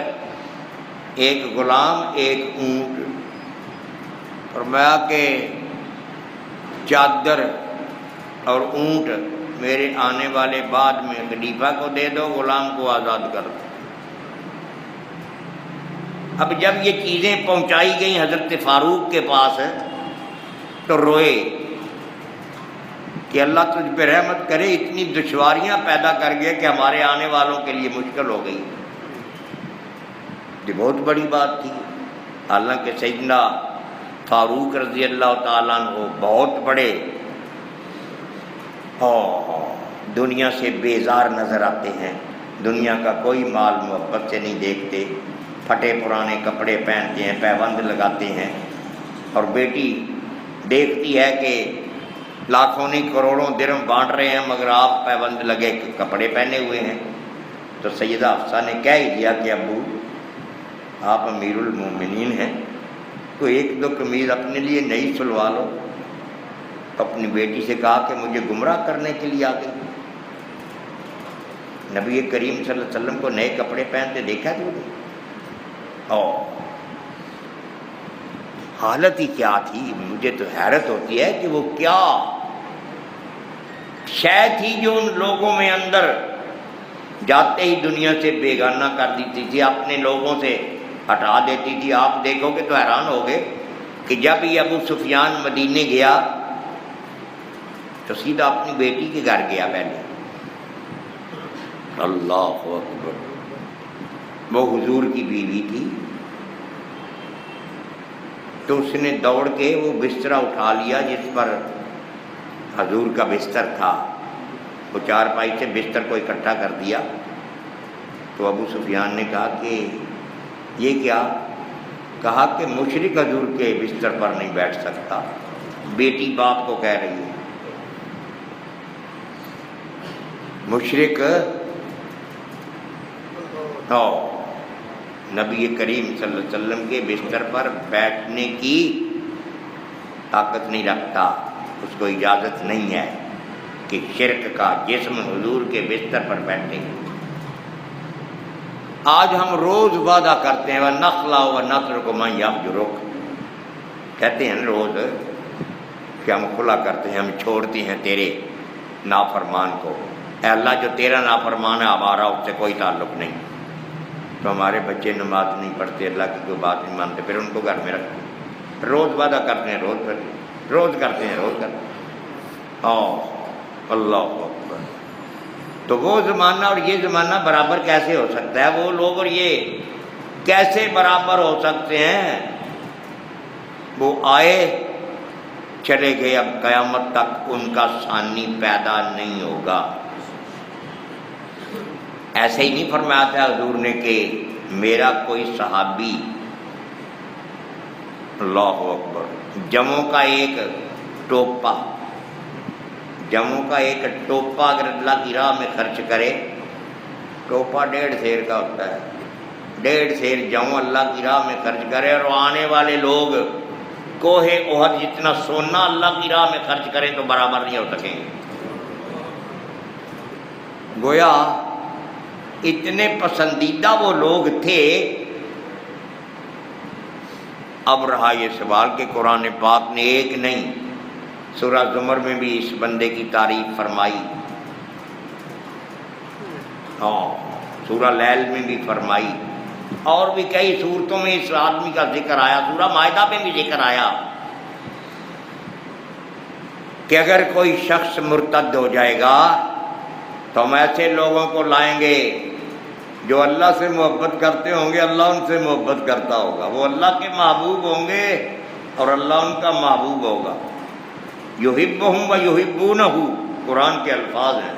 ایک غلام، ایک اونٹ۔ فرمایا کہ چادر اور اونٹ میرے آنے والے بعد میں خلیفہ کو دے دو، غلام کو آزاد کر دو۔ اب جب یہ چیزیں پہنچائی گئیں حضرت فاروق کے پاس تو روئے کہ اللہ تجھ پہ رحمت کرے، اتنی دشواریاں پیدا کر گئے کہ ہمارے آنے والوں کے لیے مشکل ہو گئی۔ یہ بہت بڑی بات تھی، حالانکہ سیدنا فاروق رضی اللہ تعالیٰ عنہ بہت بڑے دنیا سے بیزار نظر آتے ہیں، دنیا کا کوئی مال محبت سے نہیں دیکھتے، پھٹے پرانے کپڑے پہنتے ہیں، پیوند لگاتے ہیں، اور بیٹی دیکھتی ہے کہ لاکھوں نہیں کروڑوں درہم بانٹ رہے ہیں مگر آپ پیوند لگے کپڑے پہنے ہوئے ہیں۔ تو سیدہ حفصہ نے کہہ ہی دیا کہ ابو آپ امیر المومنین ہیں، کوئی 1-2 قمیض اپنے لیے نئی سلوا لو۔ اپنی بیٹی سے کہا کہ مجھے گمراہ کرنے کے لیے آ گئی، نبی کریم صلی اللہ علیہ وسلم کو نئے کپڑے پہنتے دیکھا تو نہیں، اور حالت ہی کیا تھی۔ مجھے تو حیرت ہوتی ہے کہ وہ کیا شے تھی جو ان لوگوں میں اندر جاتے ہی دنیا سے بیگانہ کر دیتی تھی، اپنے لوگوں سے ہٹا دیتی تھی۔ آپ دیکھو گے تو حیران ہوگے کہ جب یہ ابو سفیان مدینے گیا تو سیدھا اپنی بیٹی کے گھر گیا پہلے۔ اللہ اکبر۔ وہ حضور کی بیوی تھی، تو اس نے دوڑ کے وہ بستر اٹھا لیا جس پر حضور کا بستر تھا، وہ چارپائی سے بستر کو اکٹھا کر دیا۔ تو ابو سفیان نے کہا کہ یہ کیا؟ کہا کہ مشرک حضور کے بستر پر نہیں بیٹھ سکتا۔ بیٹی باپ کو کہہ رہی ہے، مشرک نبی کریم صلی اللہ علیہ وسلم کے بستر پر بیٹھنے کی طاقت نہیں رکھتا، اس کو اجازت نہیں ہے کہ شرک کا جسم حضور کے بستر پر بیٹھے۔ آج ہم روز وعدہ کرتے ہیں وَنَخْلَعُ وَنَتْرُكُ مَن يَفْجُرُكَ، کہتے ہیں روز کہ ہم خلا کرتے ہیں، ہم چھوڑتے ہیں تیرے نافرمان کو۔ اے اللہ جو تیرا نافرمان ہے ہمارا اس سے کوئی تعلق نہیں۔ تو ہمارے بچے نماز نہیں پڑھتے، اللہ کی کوئی بات نہیں مانتے، پھر ان کو گھر میں رکھتے ہیں، روز وعدہ کرتے ہیں، روز کرتے ہیں، روز کرتے ہیں، روز کرتے ہیں۔ اللہ اکبر۔ تو وہ زمانہ اور یہ زمانہ برابر کیسے ہو سکتا ہے؟ وہ لوگ اور یہ کیسے برابر ہو سکتے ہیں؟ وہ آئے چلے گئے، اب قیامت تک ان کا ثانی پیدا نہیں ہوگا۔ ایسے ہی نہیں فرمایا تھا حضور نے کہ میرا کوئی صحابی، اللہ اکبر، جموں کا ایک ٹوپا، جموں کا ایک ٹوپا اگر اللہ کی راہ میں خرچ کرے، ٹوپا 1.5 سیر کا ہوتا ہے، 1.5 سیر جموں اللہ کی راہ میں خرچ کرے، اور آنے والے لوگ کوہ احد جتنا سونا اللہ کی راہ میں خرچ کریں تو برابر نہیں ہو سکیں گے۔ گویا اتنے پسندیدہ وہ لوگ تھے۔ اب رہا یہ سوال کہ قرآن پاک نے ایک نہیں، سورہ زمر میں بھی اس بندے کی تعریف فرمائی، سورہ لیل میں بھی فرمائی، اور بھی کئی صورتوں میں اس آدمی کا ذکر آیا، سورہ مائدہ میں بھی ذکر آیا کہ اگر کوئی شخص مرتد ہو جائے گا تو ہم ایسے لوگوں کو لائیں گے جو اللہ سے محبت کرتے ہوں گے، اللہ ان سے محبت کرتا ہوگا، وہ اللہ کے محبوب ہوں گے اور اللہ ان کا محبوب ہوگا۔ یحبہم و یحبونہ، قرآن کے الفاظ ہیں،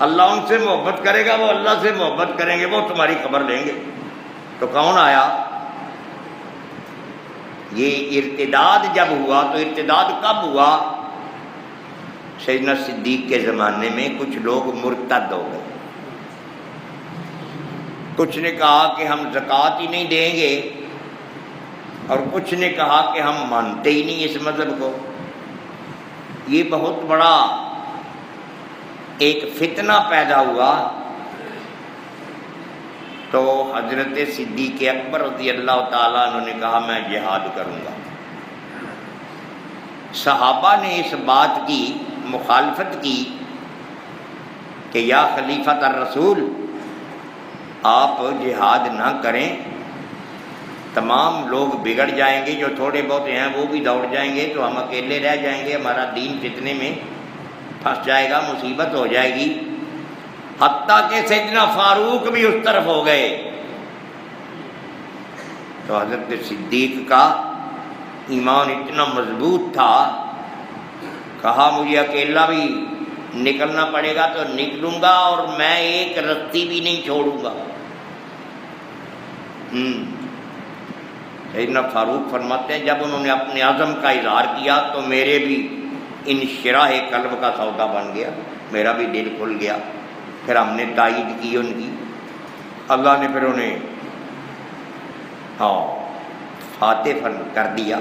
اللہ ان سے محبت کرے گا، وہ اللہ سے محبت کریں گے، وہ تمہاری خبر لیں گے۔ تو کون آیا؟ یہ ارتداد جب ہوا تو ارتداد کب ہوا؟ سیدنا صدیق کے زمانے میں کچھ لوگ مرتد ہو گئے، کچھ نے کہا کہ ہم زکوٰۃ ہی نہیں دیں گے، اور کچھ نے کہا کہ ہم مانتے ہی نہیں اس مذہب کو۔ یہ بہت بڑا ایک فتنہ پیدا ہوا، تو حضرت صدیق اکبر رضی اللہ تعالیٰ عنہ نے کہا میں جہاد کروں گا۔ صحابہ نے اس بات کی مخالفت کی کہ یا خلیفۃ الرسول، آپ جہاد نہ کریں، تمام لوگ بگڑ جائیں گے، جو تھوڑے بہت ہیں وہ بھی دوڑ جائیں گے، تو ہم اکیلے رہ جائیں گے، ہمارا دین فتنے میں پھنس جائے گا، مصیبت ہو جائے گی۔ حتیٰ کہ سیدنا فاروق بھی اس طرف ہو گئے۔ تو حضرت صدیق کا ایمان اتنا مضبوط تھا، کہا مجھے اکیلا بھی نکلنا پڑے گا تو نکلوں گا، اور میں ایک رتی بھی نہیں چھوڑوں گا۔ سیدنا فاروق فرماتے ہیں جب انہوں نے اپنے عزم کا اظہار کیا تو میرے بھی انشراح قلب کا سودا بن گیا، میرا بھی دل کھل گیا۔ پھر ہم نے تائید کی ان کی، اللہ نے پھر انہیں فاتح کر دیا۔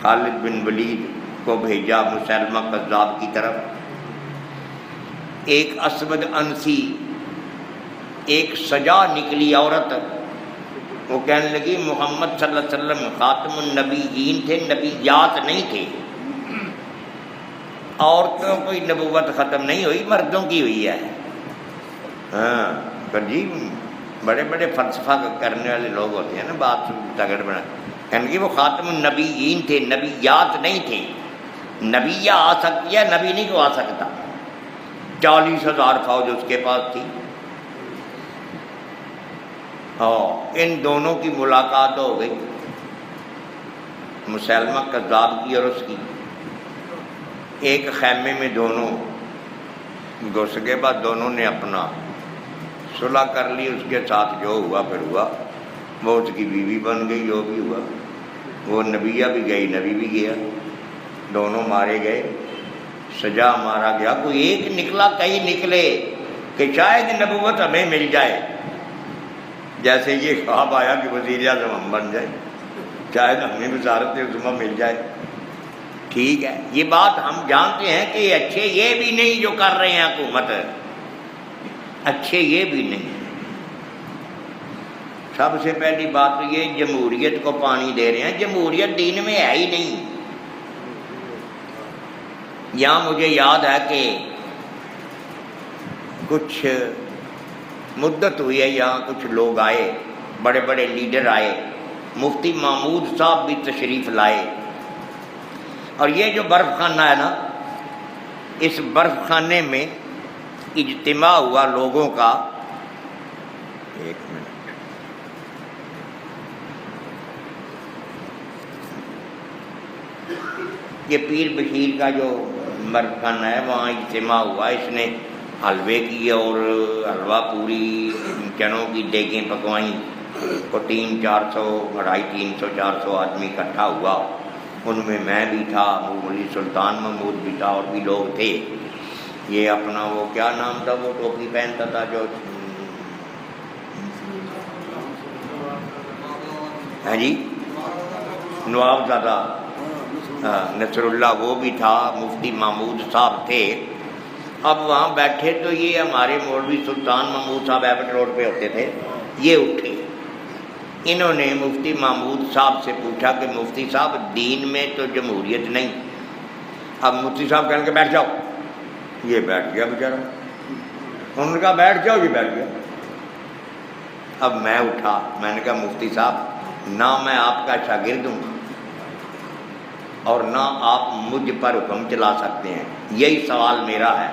خالد بن ولید کو بھیجا مسلمہ کذاب کی طرف۔ ایک اسود انسی، ایک سجا نکلی عورت، وہ کہنے لگی محمد صلی اللہ علیہ وسلم خاتم النبیین تھے، نبیات نہیں تھے، عورتوں کوئی نبوت ختم نہیں ہوئی، مردوں کی ہوئی ہے۔ جی بڑے بڑے فلسفہ کرنے والے لوگ ہوتے ہیں نا، بات تگڑ بنا، کہنے کہ وہ خاتم النبیین تھے، نبیات نہیں تھے۔ نبیہ آ سکتی ہے، نبی نہیں کو آ سکتا۔ 40,000 فوج اس کے پاس تھی۔ ان دونوں کی ملاقات ہو گئی، مسلمہ کذاب کی اور اس کی۔ ایک خیمے میں دونوں گھس گئے، بعد دونوں نے اپنا صلح کر لی، اس کے ساتھ جو ہوا پھر ہوا، وہ اس کی بیوی بن گئی، جو بھی ہوا۔ وہ نبیہ بھی گئی، نبی بھی گیا، دونوں مارے گئے، سجا مارا گیا۔ کوئی ایک نکلا، کئی نکلے کہ شاید نبوت ہمیں مل جائے، جیسے یہ خواب آیا کہ وزیر اعظم ہم بن جائے، شاید ہمیں وزارت عظمیٰ مل جائے۔ ٹھیک ہے، یہ بات ہم جانتے ہیں کہ اچھے یہ بھی نہیں جو کر رہے ہیں حکومت، اچھے یہ بھی نہیں۔ سب سے پہلی بات تو یہ جمہوریت کو پانی دے رہے ہیں، جمہوریت دین میں ہے ہی نہیں۔ یہاں مجھے یاد ہے کہ کچھ مدت ہوئی ہے، یہاں کچھ لوگ آئے، بڑے بڑے لیڈر آئے، مفتی محمود صاحب بھی تشریف لائے، اور یہ جو برف خانہ ہے نا، اس برف خانے میں اجتماع ہوا لوگوں کا۔ ایک منٹ، یہ پیر بشیر کا جو برف خانہ ہے وہاں اجتماع ہوا، اس نے حلوے کی اور حلوہ پوری چنوں کی دیگیں پکوائیں، کو 300-400 250-300-400 آدمی اکٹھا ہوا، ان میں بھی تھا، مولوی سلطان محمود بھی تھا، اور بھی لوگ تھے۔ یہ اپنا وہ کیا نام تھا، وہ ٹوپی پہنتا تھا جو ہاں جی نواب زادہ نصر اللہ، وہ بھی تھا، مفتی محمود صاحب تھے۔ اب وہاں بیٹھے تو یہ ہمارے مولوی سلطان محمود صاحب ایبٹ روڈ پہ ہوتے تھے، یہ اٹھے، انہوں نے مفتی محمود صاحب سے پوچھا کہ مفتی صاحب دین میں تو جمہوریت نہیں۔ اب مفتی صاحب کہنے کے بیٹھ جاؤ، یہ بیٹھ گیا بیچارہ، انہوں نے کہا بیٹھ جاؤ، یہ بیٹھ گیا۔ اب میں اٹھا، میں نے کہا مفتی صاحب نہ میں آپ کا شاگرد ہوں اور نہ آپ مجھ پر حکم چلا سکتے ہیں، یہی سوال میرا ہے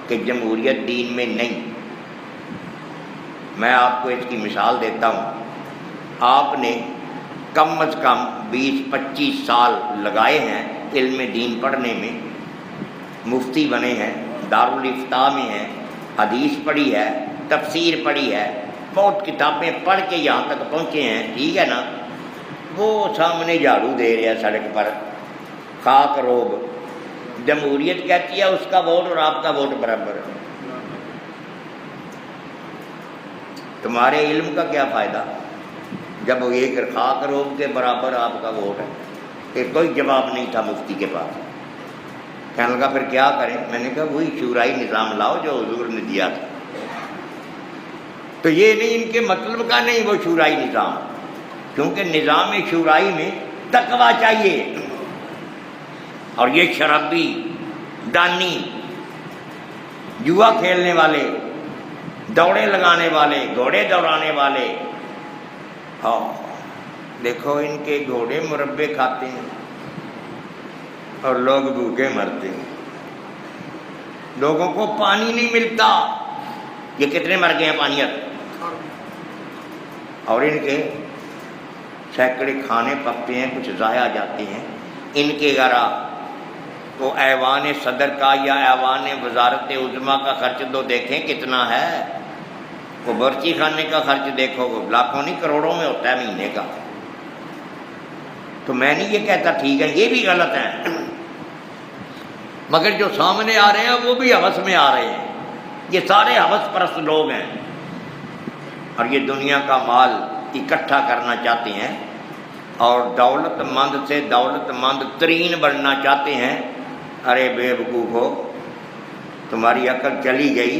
کہ جمہوریت دین میں نہیں۔ میں آپ کو اس کی مثال دیتا ہوں، آپ نے کم از کم 20-25 سال لگائے ہیں علم دین پڑھنے میں، مفتی بنے ہیں، دارالافتاء میں ہیں، حدیث پڑھی ہے، تفسیر پڑھی ہے، بہت کتابیں پڑھ کے یہاں تک پہنچے ہیں، ٹھیک ہے نا؟ وہ سامنے جھاڑو دے رہے ہیں سڑک پر، خاک روب، جمہوریت کہتی ہے اس کا ووٹ اور آپ کا ووٹ برابر ہے۔ تمہارے علم کا کیا فائدہ جب وہ ایک خاک روب کے برابر آپ کا ووٹ ہے؟ کہ کوئی جواب نہیں تھا مفتی کے پاس۔ کہنے لگا پھر کیا کریں؟ میں نے کہا وہی شورائی نظام لاؤ جو حضور نے دیا تھا۔ تو یہ نہیں ان کے مطلب کا نہیں وہ شورائی نظام، کیونکہ نظام شورائی میں تقویٰ چاہیے، اور یہ شرابی، دانی، جوا کھیلنے والے، دوڑے لگانے والے، گھوڑے دوڑانے والے، ہاں دیکھو ان کے گھوڑے مربے کھاتے ہیں اور لوگ بھوکے مرتے ہیں، لوگوں کو پانی نہیں ملتا، یہ کتنے مر گئے ہیں پانیت، اور ان کے سینکڑے کھانے پکتے ہیں، کچھ ضائع جاتے ہیں۔ ان کے ذرا تو ایوان صدر کا یا ایوان وزارت عظمیٰ کا خرچ تو دیکھیں کتنا ہے، وہ برچی خانے کا خرچ دیکھو، وہ لاکھوں نہیں کروڑوں میں ہوتا ہے مہینے کا۔ تو میں نہیں یہ کہتا ٹھیک ہے، یہ بھی غلط ہے، مگر جو سامنے آ رہے ہیں وہ بھی ہوس میں آ رہے ہیں، یہ سارے ہوس پرست لوگ ہیں، اور یہ دنیا کا مال اکٹھا کرنا چاہتے ہیں اور دولت مند سے دولت مند ترین بننا چاہتے ہیں۔ ارے بے وقوفو، تمہاری عقل چلی گئی،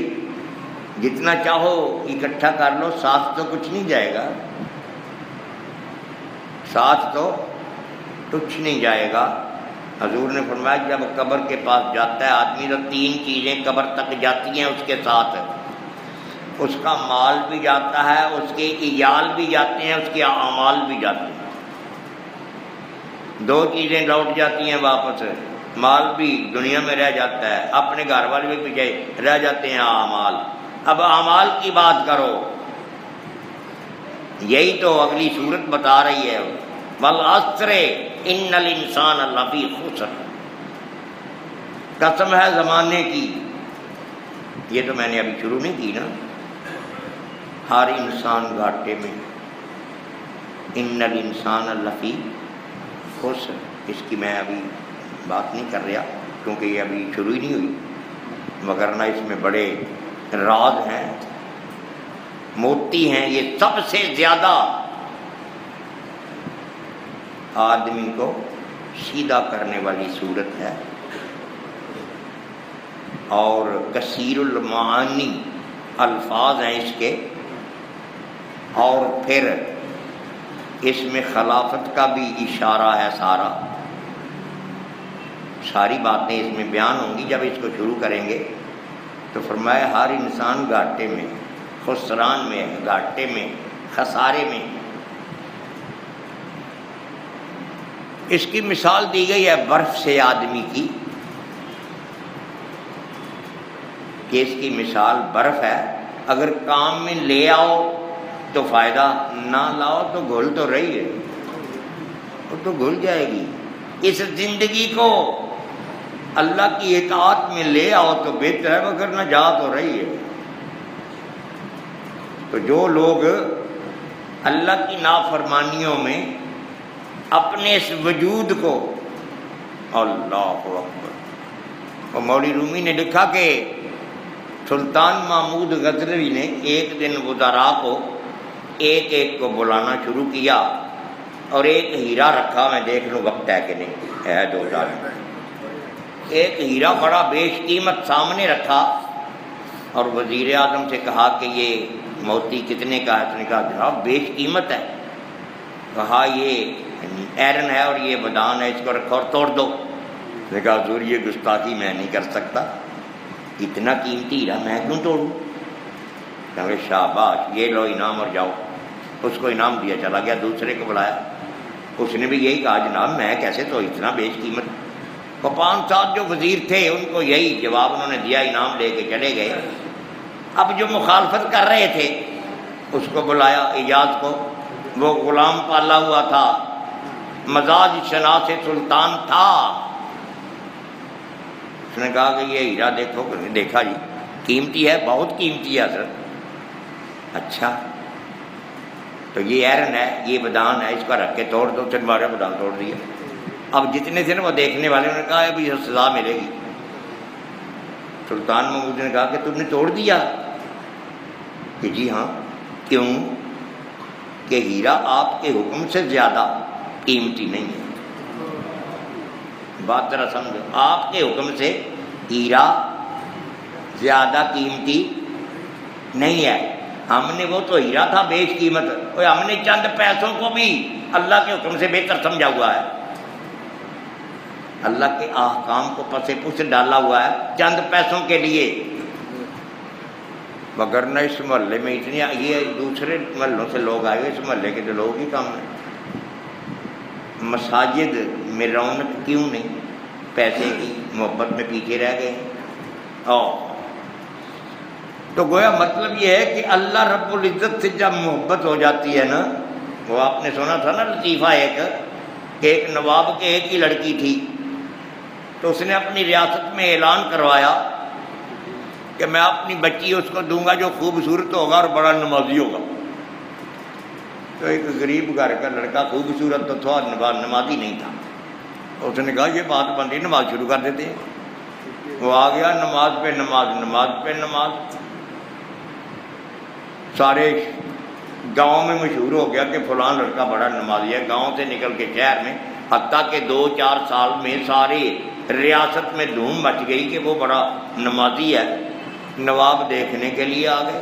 جتنا چاہو اکٹھا کر لو، ساتھ تو کچھ نہیں جائے گا، ساتھ تو کچھ نہیں جائے گا۔ حضور نے فرمایا جب قبر کے پاس جاتا ہے آدمی تو 3 چیزیں قبر تک جاتی ہیں اس کے ساتھ، اس کا مال بھی جاتا ہے، اس کے عیال بھی جاتے ہیں، اس کے اعمال بھی جاتے ہیں۔ 2 چیزیں لوٹ جاتی ہیں واپس، مال بھی دنیا میں رہ جاتا ہے، اپنے گھر والے بھی پیچھے رہ جاتے ہیں اعمال۔ اب اعمال کی بات کرو، یہی تو اگلی صورت بتا رہی ہے، والعصر ان الانسان لفی خسر، قسم ہے زمانے کی، یہ تو میں نے ابھی شروع نہیں کی نا، ہر انسان گھاٹے میں، ان الانسان لفی خسر، اس کی میں ابھی بات نہیں کر رہا کیونکہ یہ ابھی شروع ہی نہیں ہوئی، مگر نہ اس میں بڑے راز ہیں، موتی ہیں، یہ سب سے زیادہ آدمی کو سیدھا کرنے والی صورت ہے، اور کثیر المعانی الفاظ ہیں اس کے، اور پھر اس میں خلافت کا بھی اشارہ ہے، ساری باتیں اس میں بیان ہوں گی جب اس کو شروع کریں گے۔ تو فرمایا ہر انسان گھاٹے میں، خسران میں، گھاٹے میں، خسارے میں۔ اس کی مثال دی گئی ہے برف سے آدمی کی، کہ اس کی مثال برف ہے، اگر کام میں لے آؤ تو فائدہ، نہ لاؤ تو گھل تو رہی ہے، وہ تو گھل جائے گی۔ اس زندگی کو اللہ کی اطاعت میں لے آؤ تو بہتر ہے، مگر نہ جا تو رہی ہے۔ تو جو لوگ اللہ کی نافرمانیوں میں اپنے اس وجود کو اللہ اکبر۔ اور مولوی رومی نے لکھا کہ سلطان محمود غزنوی نے ایک دن وزراء کو ایک ایک کو بلانا شروع کیا اور ایک ہیرا رکھا، میں دیکھ لوں وقت ہے کہ نہیں ہے، 2000 ایک ہیرا بڑا بیش قیمت سامنے رکھا اور وزیر اعظم سے کہا کہ یہ موتی کتنے کا ہے؟ اس نے کہا جناب بیش قیمت ہے۔ کہا یہ ایرن ہے اور یہ بدان ہے، اس کو رکھو اور توڑ دو۔ اس نے کہا حضور یہ گستاخی میں نہیں کر سکتا، اتنا قیمتی ہیرا میں کیوں توڑوں؟ کہ شاباش یہ لو انعام اور جاؤ۔ اس کو انعام دیا، چلا گیا، دوسرے کو بلایا، اس نے بھی یہی کہا جناب میں کیسے تو اتنا بیش قیمت۔ وہ 5 7 جو وزیر تھے ان کو یہی جواب انہوں نے دیا، انعام لے کے چلے گئے۔ اب جو مخالفت کر رہے تھے اس کو بلایا، ایجاز کو، وہ غلام پالا ہوا تھا، مزاج شناس سلطان تھا۔ اس نے کہا کہ یہ ہیرا دیکھو، دیکھا جی قیمتی ہے، بہت قیمتی ہے حضرت۔ اچھا تو یہ ایرن ہے، یہ بدان ہے، اس کا رکھ کے توڑ دو۔ چنبارہ بدان توڑ دیا۔ اب جتنے تھے نا وہ دیکھنے والے، انہوں نے کہا ابھی سزا ملے گی۔ سلطان محمود نے کہا کہ تم نے توڑ دیا؟ کہ جی ہاں۔ کیوں؟ کہ ہیرا آپ کے حکم سے زیادہ قیمتی نہیں ہے۔ بات ذرا سمجھو، آپ کے حکم سے ہیرا زیادہ قیمتی نہیں ہے۔ ہم نے وہ تو ہیرا تھا بیش قیمت، اور ہم نے چند پیسوں کو بھی اللہ کے حکم سے بہتر سمجھا ہوا ہے، اللہ کے احکام کو پس پش ڈالا ہوا ہے چند پیسوں کے لیے۔ وگرنہ اس محلے میں اتنی، یہ دوسرے محلوں سے لوگ آئے ہوئے، اس محلے کے تو لوگ ہی کم ہیں۔ مساجد میں رونق کیوں نہیں؟ پیسے کی محبت میں پیچھے رہ گئے۔ تو گویا مطلب یہ ہے کہ اللہ رب العزت سے جب محبت ہو جاتی ہے نا، وہ آپ نے سنا تھا نا لطیفہ ایک، کہ ایک نواب کے ایک ہی لڑکی تھی، تو اس نے اپنی ریاست میں اعلان کروایا کہ میں اپنی بچی اس کو دوں گا جو خوبصورت ہوگا اور بڑا نمازی ہوگا۔ تو ایک غریب گھر کا لڑکا خوبصورت تو تھا، نمازی نہیں تھا۔ اس نے کہا یہ بات بن رہی، نماز شروع کر دیتے ہیں۔ وہ آ گیا، نماز پہ نماز، نماز پہ نماز، سارے گاؤں میں مشہور ہو گیا کہ فلاں لڑکا بڑا نمازی ہے۔ گاؤں سے نکل کے شہر میں، حتیٰ کہ 2 4 سال میں ساری ریاست میں دھوم مچ گئی کہ وہ بڑا نمازی ہے۔ نواب دیکھنے کے لیے آ گئے،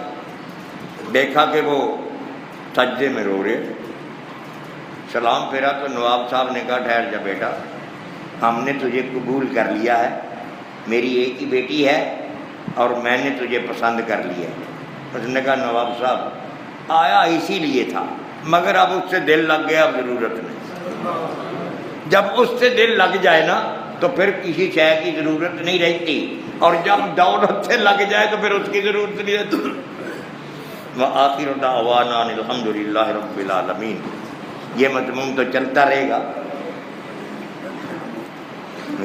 دیکھا کہ وہ سجدے میں رو رہے، سلام پھیرا تو نواب صاحب نے کہا ٹھہر جا بیٹا، ہم نے تجھے قبول کر لیا ہے، میری ایک ہی بیٹی ہے اور میں نے تجھے پسند کر لیا ہے۔ اس نے کہا نواب صاحب آیا اسی لیے تھا، مگر اب اس سے دل لگ گیا، اب ضرورت نہیں۔ جب اس سے دل لگ جائے نا تو پھر کسی شے کی ضرورت نہیں رہتی، اور جب دولت سے لگ جائے تو پھر اس کی ضرورت نہیں رہتی۔ وآخر دعوانا ان الحمد للہ رب العالمین۔ یہ مضمون تو چلتا رہے گا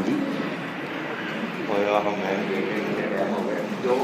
جی۔ 2